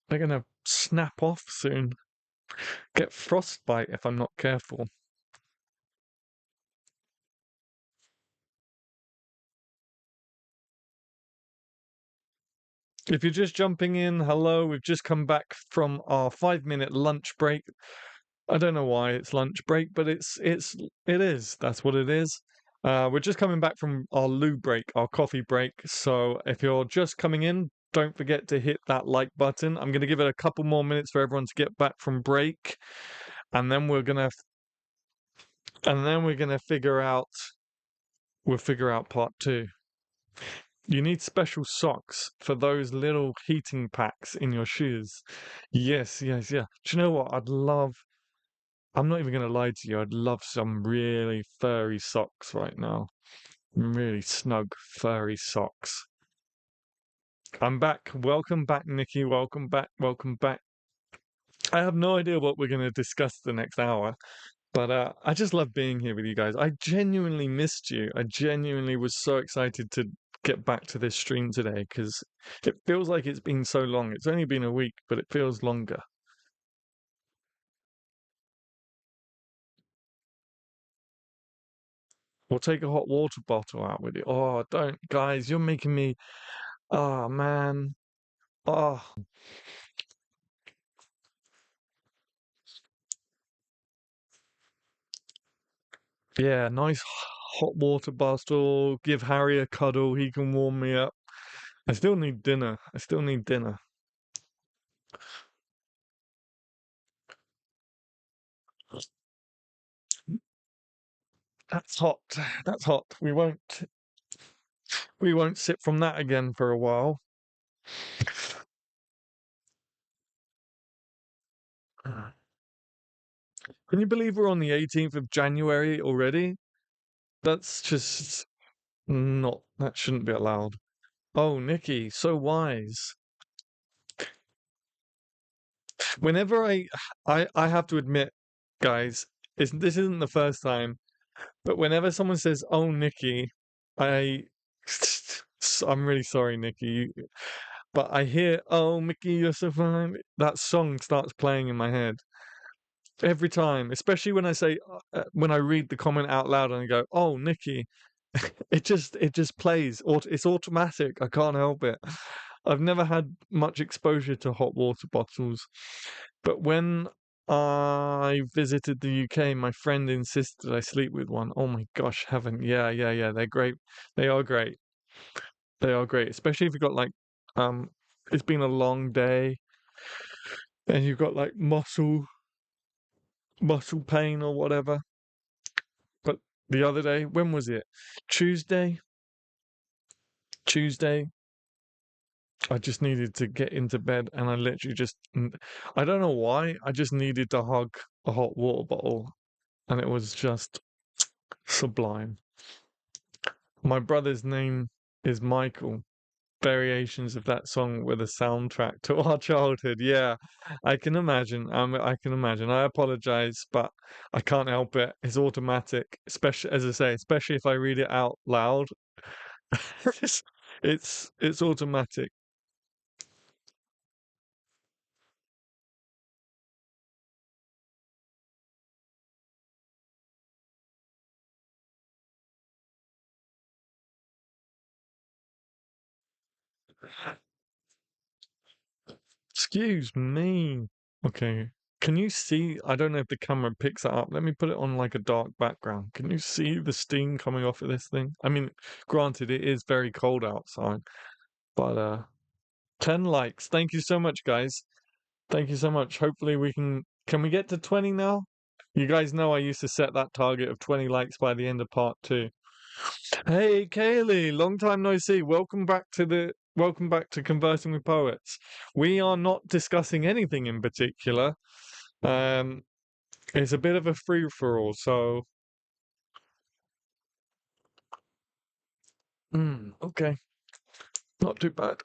They're gonna snap off soon. Get frostbite if I'm not careful. If you're just jumping in, hello, we've just come back from our 5 minute lunch break. I don't know why it's lunch break, but it is. That's what it is. We're just coming back from our loo break, our coffee break. So if you're just coming in, don't forget to hit that like button. I'm going to give it a couple more minutes for everyone to get back from break, and then we're gonna figure out part two. You need special socks for those little heating packs in your shoes. Yes, yes, yeah. Do you know what? I'm not even going to lie to you. I'd love some really furry socks right now. Really snug, furry socks. I'm back. Welcome back, Nikki. Welcome back. Welcome back. I have no idea what we're going to discuss the next hour, but I just love being here with you guys. I genuinely missed you. I genuinely was so excited to get back to this stream today because it feels like it's been so long. It's only been a week, but it feels longer. Or take a hot water bottle out with you. Oh, don't, guys, you're making me. Oh, man. Oh, yeah, nice hot water bottle. Give Harry a cuddle. He can warm me up. I still need dinner. I still need dinner. That's hot. That's hot. We won't sip from that again for a while. Can you believe we're on the 18th of January already? That's just not, that shouldn't be allowed. Oh, Nikki, so wise. Whenever I have to admit, guys, this isn't the first time, but whenever someone says, "Oh, Nikki," I, I'm really sorry, Nikki, but I hear, "Oh, Mickey, you're so fine." That song starts playing in my head every time, especially when I read the comment out loud and I go, "Oh, Nikki." It just plays. It's automatic. I can't help it. I've never had much exposure to hot water bottles, but when I visited the UK, my friend insisted I sleep with one. Oh my gosh, heaven. Yeah, yeah, yeah. They're great. They are great. They are great, especially if you've got like, um, it's been a long day. and you've got like muscle pain or whatever. But the other day, when was it? Tuesday. Tuesday. I just needed to get into bed, and I literally I don't know why. I just needed to hug a hot water bottle, and it was just sublime. My brother's name is Michael. Variations of that song were the soundtrack to our childhood. Yeah, I can imagine. I can imagine. I apologize, but I can't help it. It's automatic, especially as I say, especially if I read it out loud. it's it's automatic. Excuse me. Okay. Can you see? I don't know if the camera picks that up. Let me put it on like a dark background. Can you see the steam coming off of this thing? I mean, granted, it is very cold outside, but 10 likes. Thank you so much, guys. Thank you so much. Hopefully can we get to 20 now? You guys know I used to set that target of 20 likes by the end of part 2. Hey, Kaylee, long time no see. Welcome back to Conversing with Poets. We are not discussing anything in particular. Um, it's a bit of a free for all, so okay, not too bad.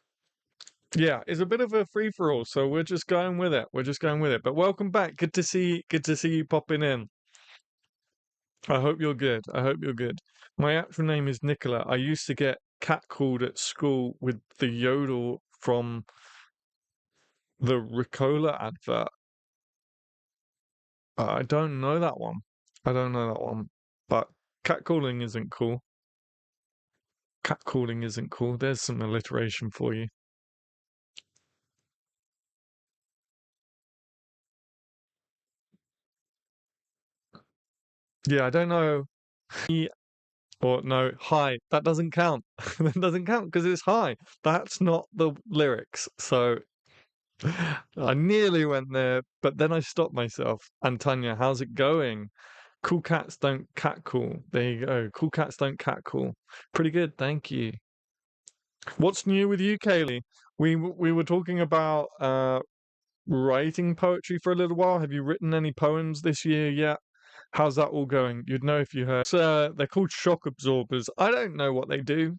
Yeah, it's a bit of a free for all, so we're just going with it. We're just going with it. But welcome back. Good to see you popping in. I hope you're good. I hope you're good. My actual name is Nicola. I used to get catcalled at school with the yodel from the Ricola advert. I don't know that one. I don't know that one. But catcalling isn't cool. Catcalling isn't cool. There's some alliteration for you. Yeah, I don't know. Or no, hi. That doesn't count. That doesn't count because it's hi. That's not the lyrics. So I nearly went there, but then I stopped myself. And Tanya, how's it going? Cool cats don't catcall. There you go. Cool cats don't catcall. Pretty good, thank you. What's new with you, Kaylee? We were talking about writing poetry for a little while. Have you written any poems this year yet? How's that all going? You'd know if you heard. They're called shock absorbers. I don't know what they do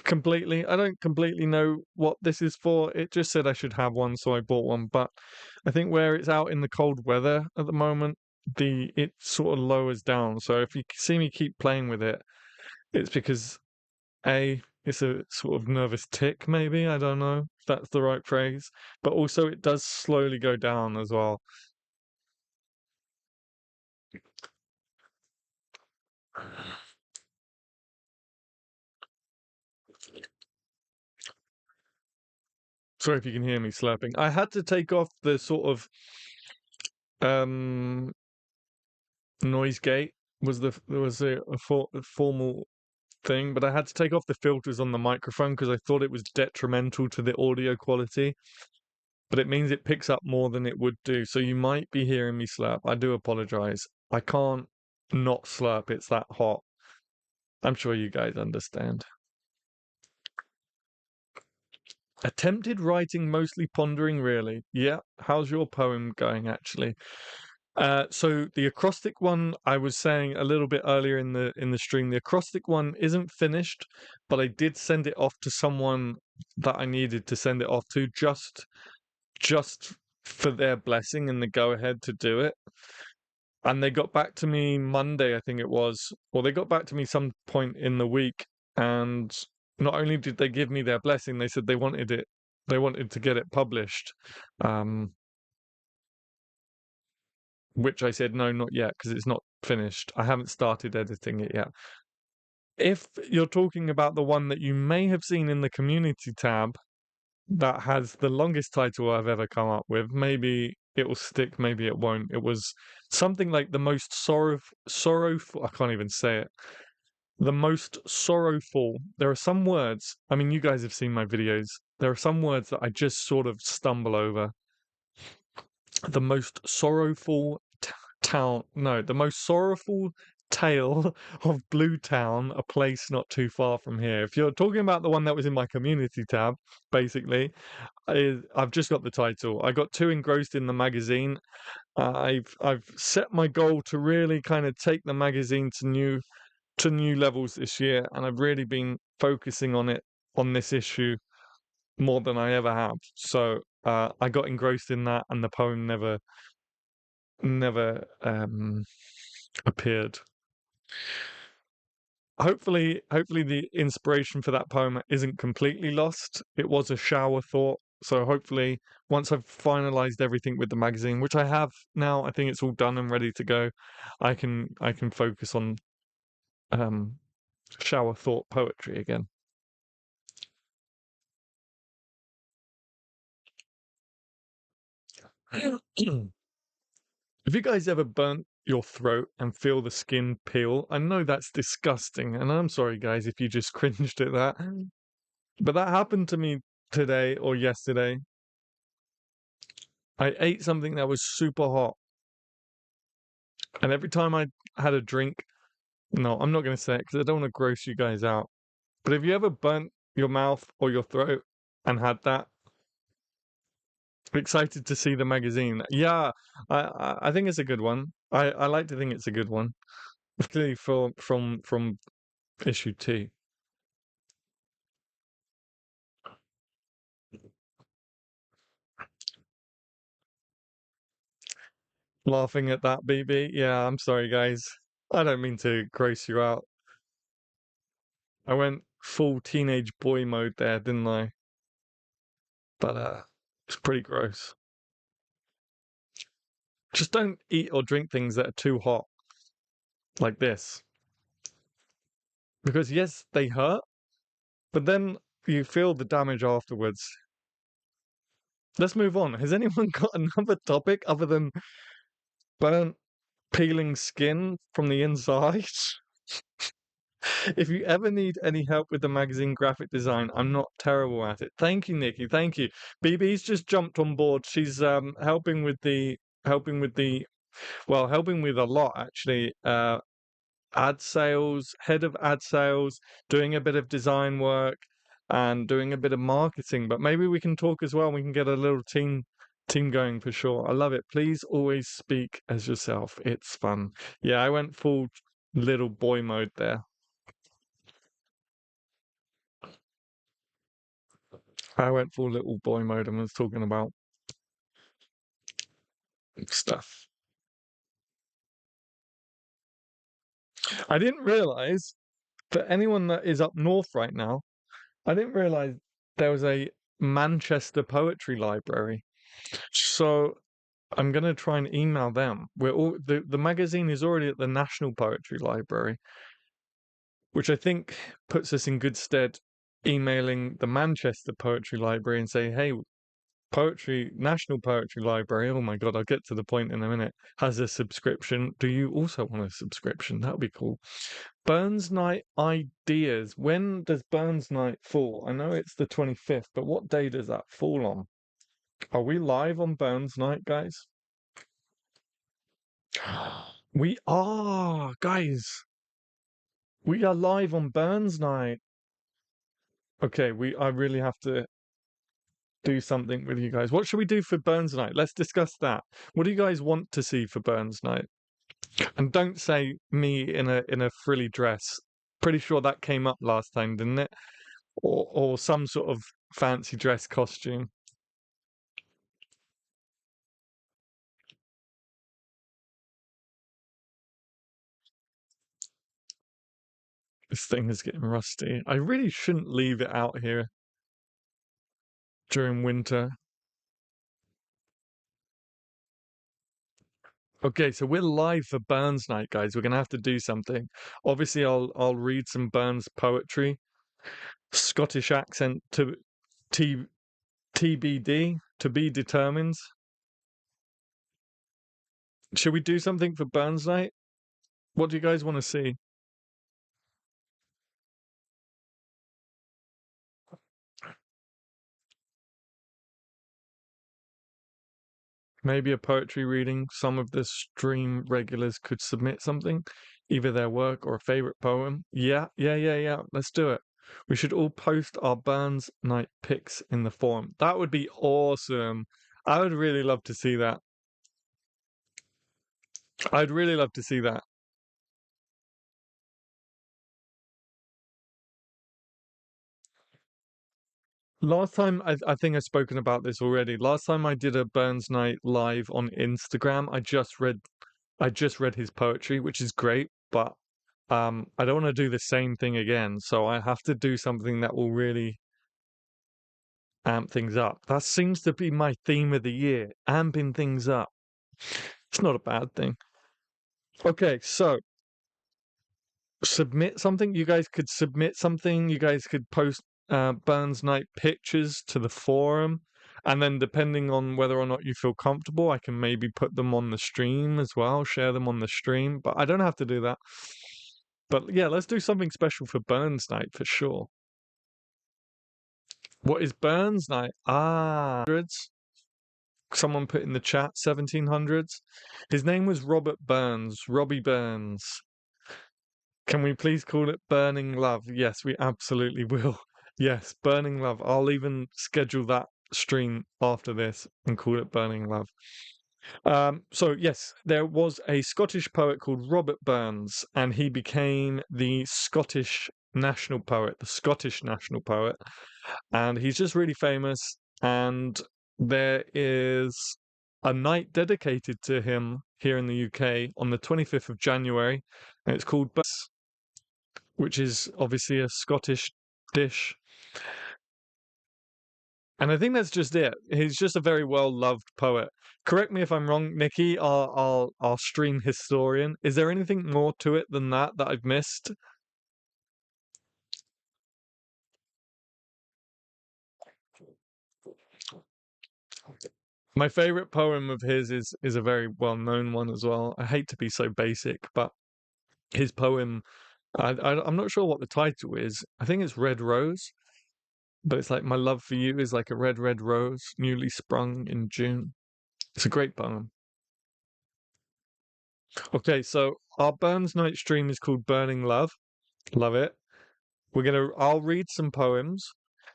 completely. I don't completely know what this is for. It just said I should have one, so I bought one. But I think where it's out in the cold weather at the moment, the it sort of lowers down. So if you see me keep playing with it, it's because it's a sort of nervous tick, maybe. I don't know if that's the right phrase. But also it does slowly go down as well. Sorry if you can hear me slurping. I had to take off the sort of um noise gate was there was a formal thing, but I had to take off the filters on the microphone because I thought it was detrimental to the audio quality. But it means it picks up more than it would do. So you might be hearing me slurp. I do apologize. I can't not slurp. It's that hot. I'm sure you guys understand. Attempted writing, mostly pondering, really. Yeah. How's your poem going, actually? So the acrostic one, I was saying a little bit earlier in the stream, the acrostic one isn't finished, but I did send it off to someone that I needed to send it off to just for their blessing and the go ahead to do it. And they got back to me Monday, I think it was, or they got back to me some point in the week, and not only did they give me their blessing, they said they wanted to get it published. Um, which I said, no, not yet, because it's not finished. I haven't started editing it yet. If you're talking about the one that you may have seen in the community tab that has the longest title I've ever come up with, maybe it will stick, maybe it won't. It was something like the most sorrowful, I can't even say it. The most sorrowful. There are some words, I mean, you guys have seen my videos. There are some words that I just sort of stumble over. The most sorrowful town, no, the most sorrowful tale of Blue Town, a place not too far from here. If you're talking about the one that was in my community tab, basically, I've just got the title. I got too engrossed in the magazine. I've set my goal to really kind of take the magazine to new levels this year, and I've really been focusing on this issue more than I ever have. So I got engrossed in that, and the poem never appeared. Hopefully the inspiration for that poem isn't completely lost. It was a shower thought. So hopefully once I've finalized everything with the magazine, which I have now, I think it's all done and ready to go, I can focus on um shower thought poetry again. Have you guys ever burnt your throat and feel the skin peel? I know that's disgusting, and I'm sorry, guys, if you just cringed at that. But that happened to me today or yesterday. I ate something that was super hot, and every time I had a drink, no, I'm not going to say it because I don't want to gross you guys out. But have you ever burnt your mouth or your throat and had that? Excited to see the magazine. Yeah, I think it's a good one. I like to think it's a good one, particularly from issue two. Laughing at that, BB. Yeah, I'm sorry, guys. I don't mean to gross you out. I went full teenage boy mode there, didn't I? But it's pretty gross. Just don't eat or drink things that are too hot, like this. Because yes, they hurt, but then you feel the damage afterwards. Let's move on. Has anyone got another topic other than burnt peeling skin from the inside? If you ever need any help with the magazine graphic design, I'm not terrible at it. Thank you, Nikki. Thank you. BB's just jumped on board. She's helping with the helping with a lot actually. Ad sales, head of ad sales, doing a bit of design work and doing a bit of marketing. But maybe we can talk as well. We can get a little team going for sure. I love it. Please always speak as yourself. It's fun. Yeah, I went full little boy mode there. I went full little boy mode and was talking about stuff. I didn't realize, for anyone that is up north right now, I didn't realize there was a Manchester Poetry Library. So I'm gonna try and email them. The magazine is already at the National Poetry Library, which I think puts us in good stead emailing the Manchester Poetry Library and say, hey, National Poetry Library, oh my God, I'll get to the point in a minute, has a subscription. Do you also want a subscription? That would be cool. Burns Night ideas. When does Burns Night fall? I know it's the 25th, but what day does that fall on? Are we live on Burns Night, guys? We are, guys. We are live on Burns Night. Okay, I really have to do something with you guys. What should we do for Burns Night? Let's discuss that. What do you guys want to see for Burns Night? And don't say me in a frilly dress. Pretty sure that came up last time, didn't it? Or some sort of fancy dress costume. This thing is getting rusty. I really shouldn't leave it out here during winter. Okay, so we're live for Burns Night, guys. We're gonna have to do something. Obviously, I'll read some Burns poetry. Scottish accent to T TBD, to be determined. Should we do something for Burns Night? What do you guys want to see? Maybe a poetry reading. Some of the stream regulars could submit something, either their work or a favorite poem. Yeah, yeah, yeah, yeah. Let's do it. We should all post our Burns night pics in the forum. That would be awesome. I would really love to see that. I'd really love to see that. Last time, I think I've spoken about this already. Last time I did a Burns night live on Instagram, I just read his poetry, which is great, but I don't want to do the same thing again. So I have to do something that will really amp things up. That seems to be my theme of the year, amping things up. It's not a bad thing. Okay, so submit something. You guys could submit something. You guys could post Burns Night pictures to the forum. And then depending on whether or not you feel comfortable, I can maybe put them on the stream as well, share them on the stream. But I don't have to do that. But yeah, let's do something special for Burns Night for sure. What is Burns Night? Ah, hundreds. Someone put in the chat 1700s. His name was Robert Burns, Robbie Burns. Can we please call it Burning Love? Yes, we absolutely will. Yes, Burning Love. I'll even schedule that stream after this and call it Burning Love. So yes, there was a Scottish poet called Robert Burns, and he became the Scottish national poet, the Scottish national poet, and he's just really famous. And there is a night dedicated to him here in the UK on the 25th of January, and it's called Burns, which is obviously a Scottish dish. And I think that's just it. He's just a very well loved poet. Correct me if I'm wrong, Nikki, our stream historian. Is there anything more to it than that I've missed? My favorite poem of his is a very well known one as well. I hate to be so basic, but his poem, I'm not sure what the title is. I think it's Red Rose, but it's like my love for you is like a red, red rose, newly sprung in June. It's a great poem. Okay, so our Burns Night stream is called Burning Love. Love it. I'll read some poems.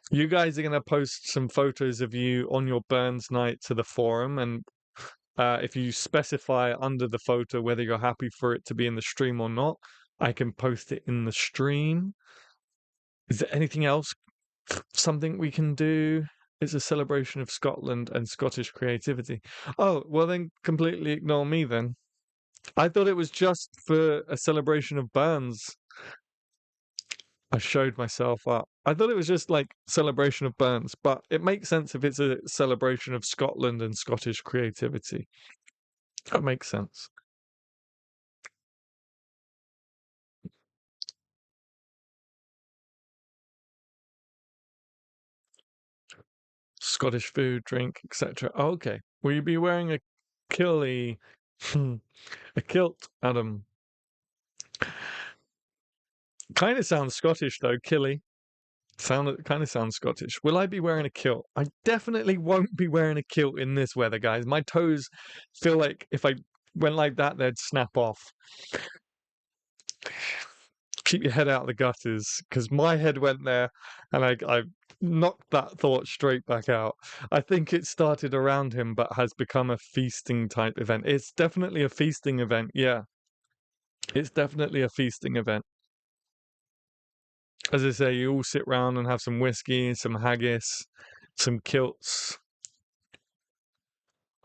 You guys are gonna post some photos of you on your Burns Night to the forum, and if you specify under the photo whether you're happy for it to be in the stream or not, I can post it in the stream. Is there anything else? Something we can do? It's a celebration of Scotland and Scottish creativity. Oh, well then completely ignore me then. I thought it was just for a celebration of Burns. I showed myself up. I thought it was just like celebration of Burns, but it makes sense if it's a celebration of Scotland and Scottish creativity. That makes sense. Scottish food, drink, etc. Oh, okay. Will you be wearing a killie, a kilt, Adam? Kind of sounds Scottish though, killie. Kind of sounds Scottish. Will I be wearing a kilt? I definitely won't be wearing a kilt in this weather, guys. My toes feel like if I went like that, they'd snap off. Keep your head out of the gutters, because my head went there, and I knocked that thought straight back out. I think it started around him, but has become a feasting type event. It's definitely a feasting event. Yeah, it's definitely a feasting event. As I say, you all sit round and have some whiskey, some haggis, some kilts,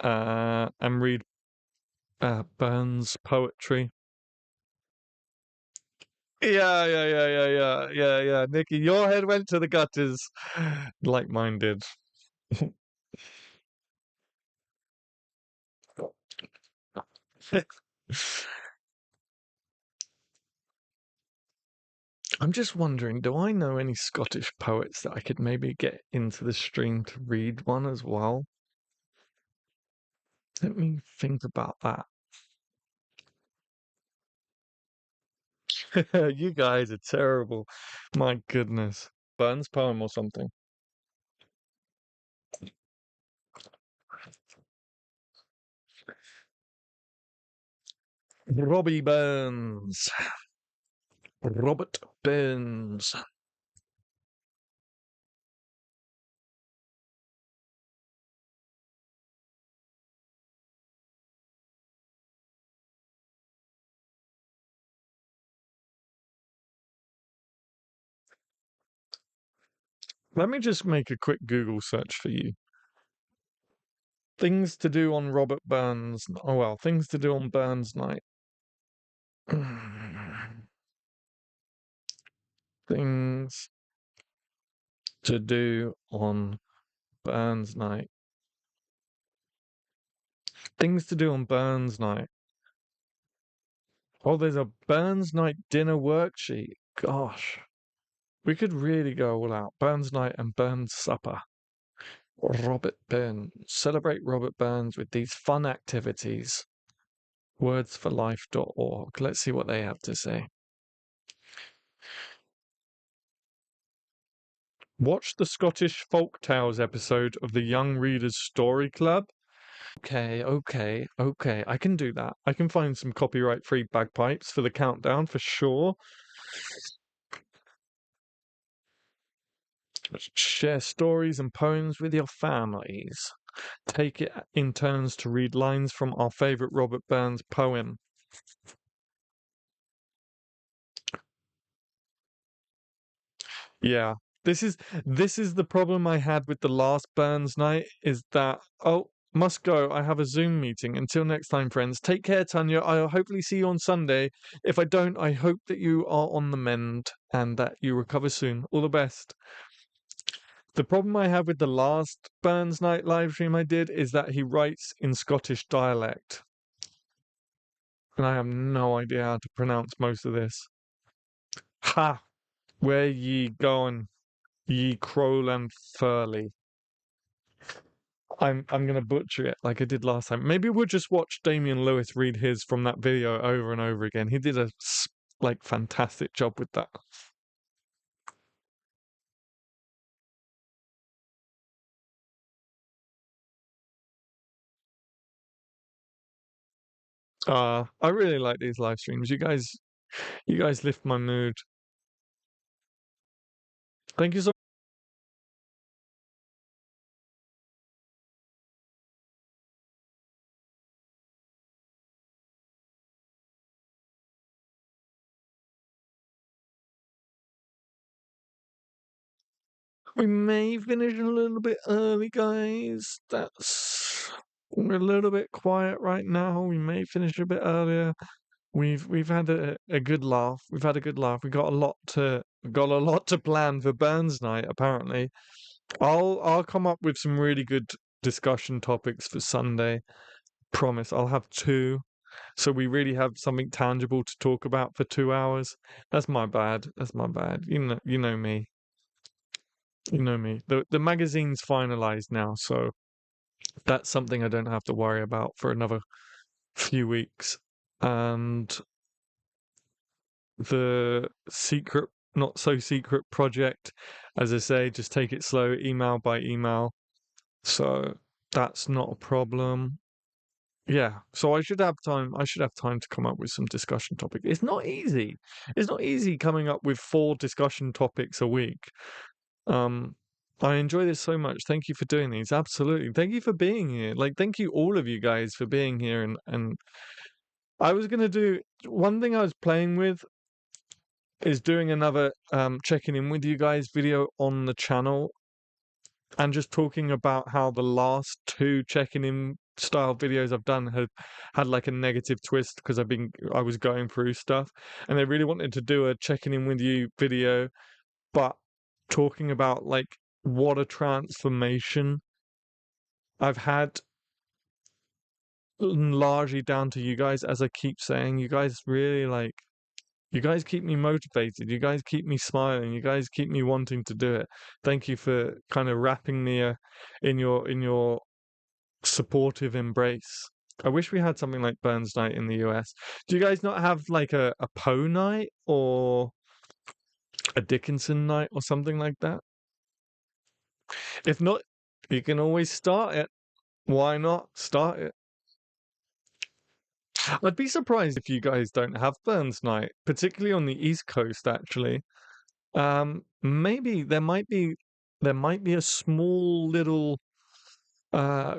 and read Burns poetry. Yeah, yeah, yeah, yeah, yeah, yeah, yeah. Nikki, your head went to the gutters, like mine did. I'm just wondering, do I know any Scottish poets that I could maybe get into the stream to read one as well? Let me think about that. You guys are terrible. My goodness. Burns poem or something. Robbie Burns. Robert Burns. Let me just make a quick Google search for you. Things to do on Robert Burns. Oh well, things to do on Burns night. Things to do on Burns night. Things to do on Burns night. Oh, there's a Burns night dinner worksheet. Gosh, we could really go all out. Burns night and Burns supper. Robert Burns. Celebrate Robert Burns with these fun activities. Wordsforlife.org. Let's see what they have to say. Watch the Scottish Folk Tales episode of the Young Readers Story Club. Okay. I can do that. I can find some copyright-free bagpipes for the countdown for sure. Share stories and poems with your families. Take it in turns to read lines from our favourite Robert Burns poem. Yeah, this is the problem I had with the last Burns night is that must go. I have a Zoom meeting. Until next time, friends. Take care, Tanya. I'll hopefully see you on Sunday. If I don't, I hope that you are on the mend and that you recover soon. All the best. The problem I have with the last Burns night live stream I did is that he writes in Scottish dialect. And I have no idea how to pronounce most of this. Ha! Where ye going, ye Crowland Furley? I'm gonna butcher it like I did last time. Maybe we'll just watch Damian Lewis read his from that video over and over again. He did a fantastic job with that. I really like these live streams. You guys lift my mood. Thank you so We may finish a little bit early, guys. We're a little bit quiet right now. We may finish a bit earlier. We've had a good laugh. We've had a good laugh. We got a lot to plan for Burns night, apparently. I'll come up with some really good discussion topics for Sunday. Promise, I'll have two. So we really have something tangible to talk about for 2 hours. That's my bad. That's my bad. You know me. You know me. The magazine's finalized now, so that's something I don't have to worry about for another few weeks. And the secret, not so secret project, as I say, just take it slow, email by email. So that's not a problem. Yeah, so I should have time. I should have time to come up with some discussion topic. It's not easy. It's not easy coming up with 4 discussion topics a week. Um, I enjoy this so much. Thank you for doing these. Absolutely. Thank you for being here. Like, thank you all of you guys for being here. And I was gonna do one thing I was playing with is doing another checking in with you guys video on the channel and just talking about how the last 2 checking in style videos I've done have had like a negative twist because I was going through stuff and they really wanted to do a checking in with you video, but talking about like what a transformation I've had largely down to you guys. As I keep saying, you guys really you guys keep me motivated. You guys keep me smiling. You guys keep me wanting to do it. Thank you for kind of wrapping me in your supportive embrace. I wish we had something like Burns Night in the US. Do you guys not have like a Poe night or a Dickinson night or something like that? If not, you can always start it. Why not start it? I'd be surprised if you guys don't have Burns Night, particularly on the East Coast, actually. Maybe there might be a small little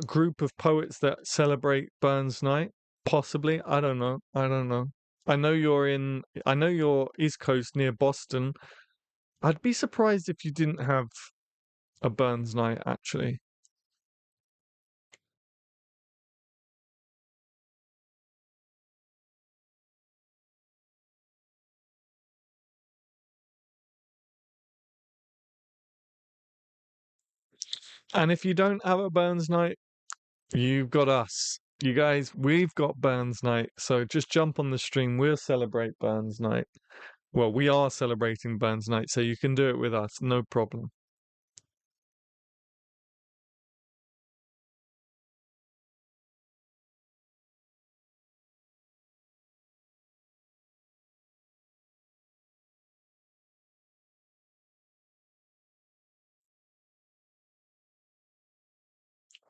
group of poets that celebrate Burns Night. Possibly. I don't know. I don't know. I know you're East Coast near Boston. I'd be surprised if you didn't have a Burns Night, actually. And if you don't have a Burns Night, you've got us. You guys, we've got Burns Night. So just jump on the stream. We'll celebrate Burns Night. Well, we are celebrating Burns Night, so you can do it with us. No problem.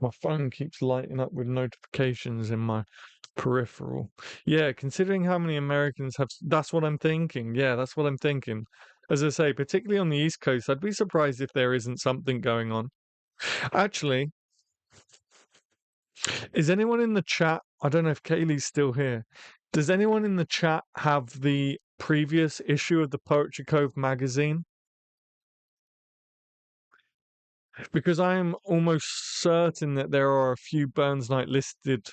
My phone keeps lighting up with notifications in my peripheral. Yeah, considering how many Americans have, that's what I'm thinking. Yeah, that's what I'm thinking. As I say, particularly on the East Coast, I'd be surprised if there isn't something going on. Actually, is anyone in the chat? I don't know if Kaylee's still here. Does anyone in the chat have the previous issue of the Poetry Cove magazine? Because I am almost certain that there are a few Burns Night listed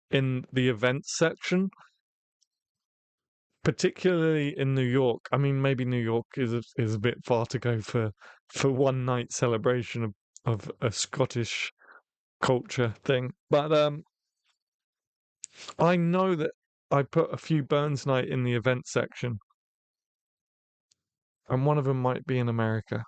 in the events section, particularly in New York. I mean, maybe New York is a bit far to go for one night celebration of a Scottish culture thing. But I know that I put a few Burns Night in the event section, and one of them might be in America.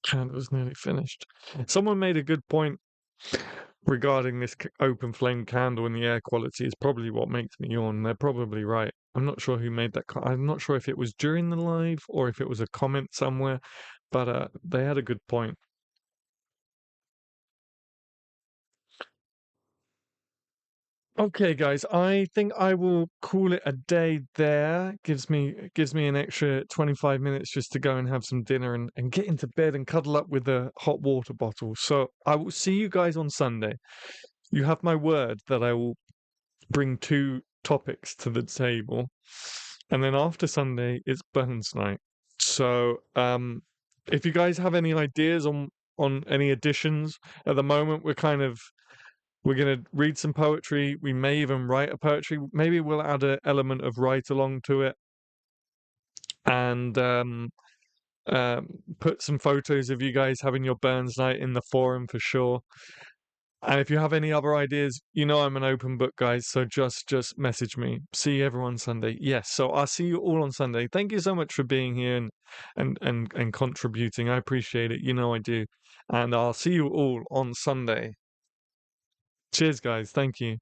Candle's nearly finished. Someone made a good point regarding this open flame candle and the air quality is probably what makes me yawn. They're probably right. I'm not sure who made that. I'm not sure if it was during the live or if it was a comment somewhere, but they had a good point. Okay, guys, I think I will call it a day there. Gives me an extra 25 minutes just to go and have some dinner and get into bed and cuddle up with a hot water bottle. So I will see you guys on Sunday. You have my word that I will bring two topics to the table. And then after Sunday, it's Burns night. So if you guys have any ideas on any additions, at the moment we're gonna read some poetry. We may even write a poetry. Maybe we'll add an element of write along to it and put some photos of you guys having your Burns night in the forum for sure. And if you have any other ideas, you know I'm an open book, guys. So just message me. See everyone Sunday. Yes. So I'll see you all on Sunday. Thank you so much for being here and contributing. I appreciate it. You know I do. And I'll see you all on Sunday. Cheers, guys. Thank you.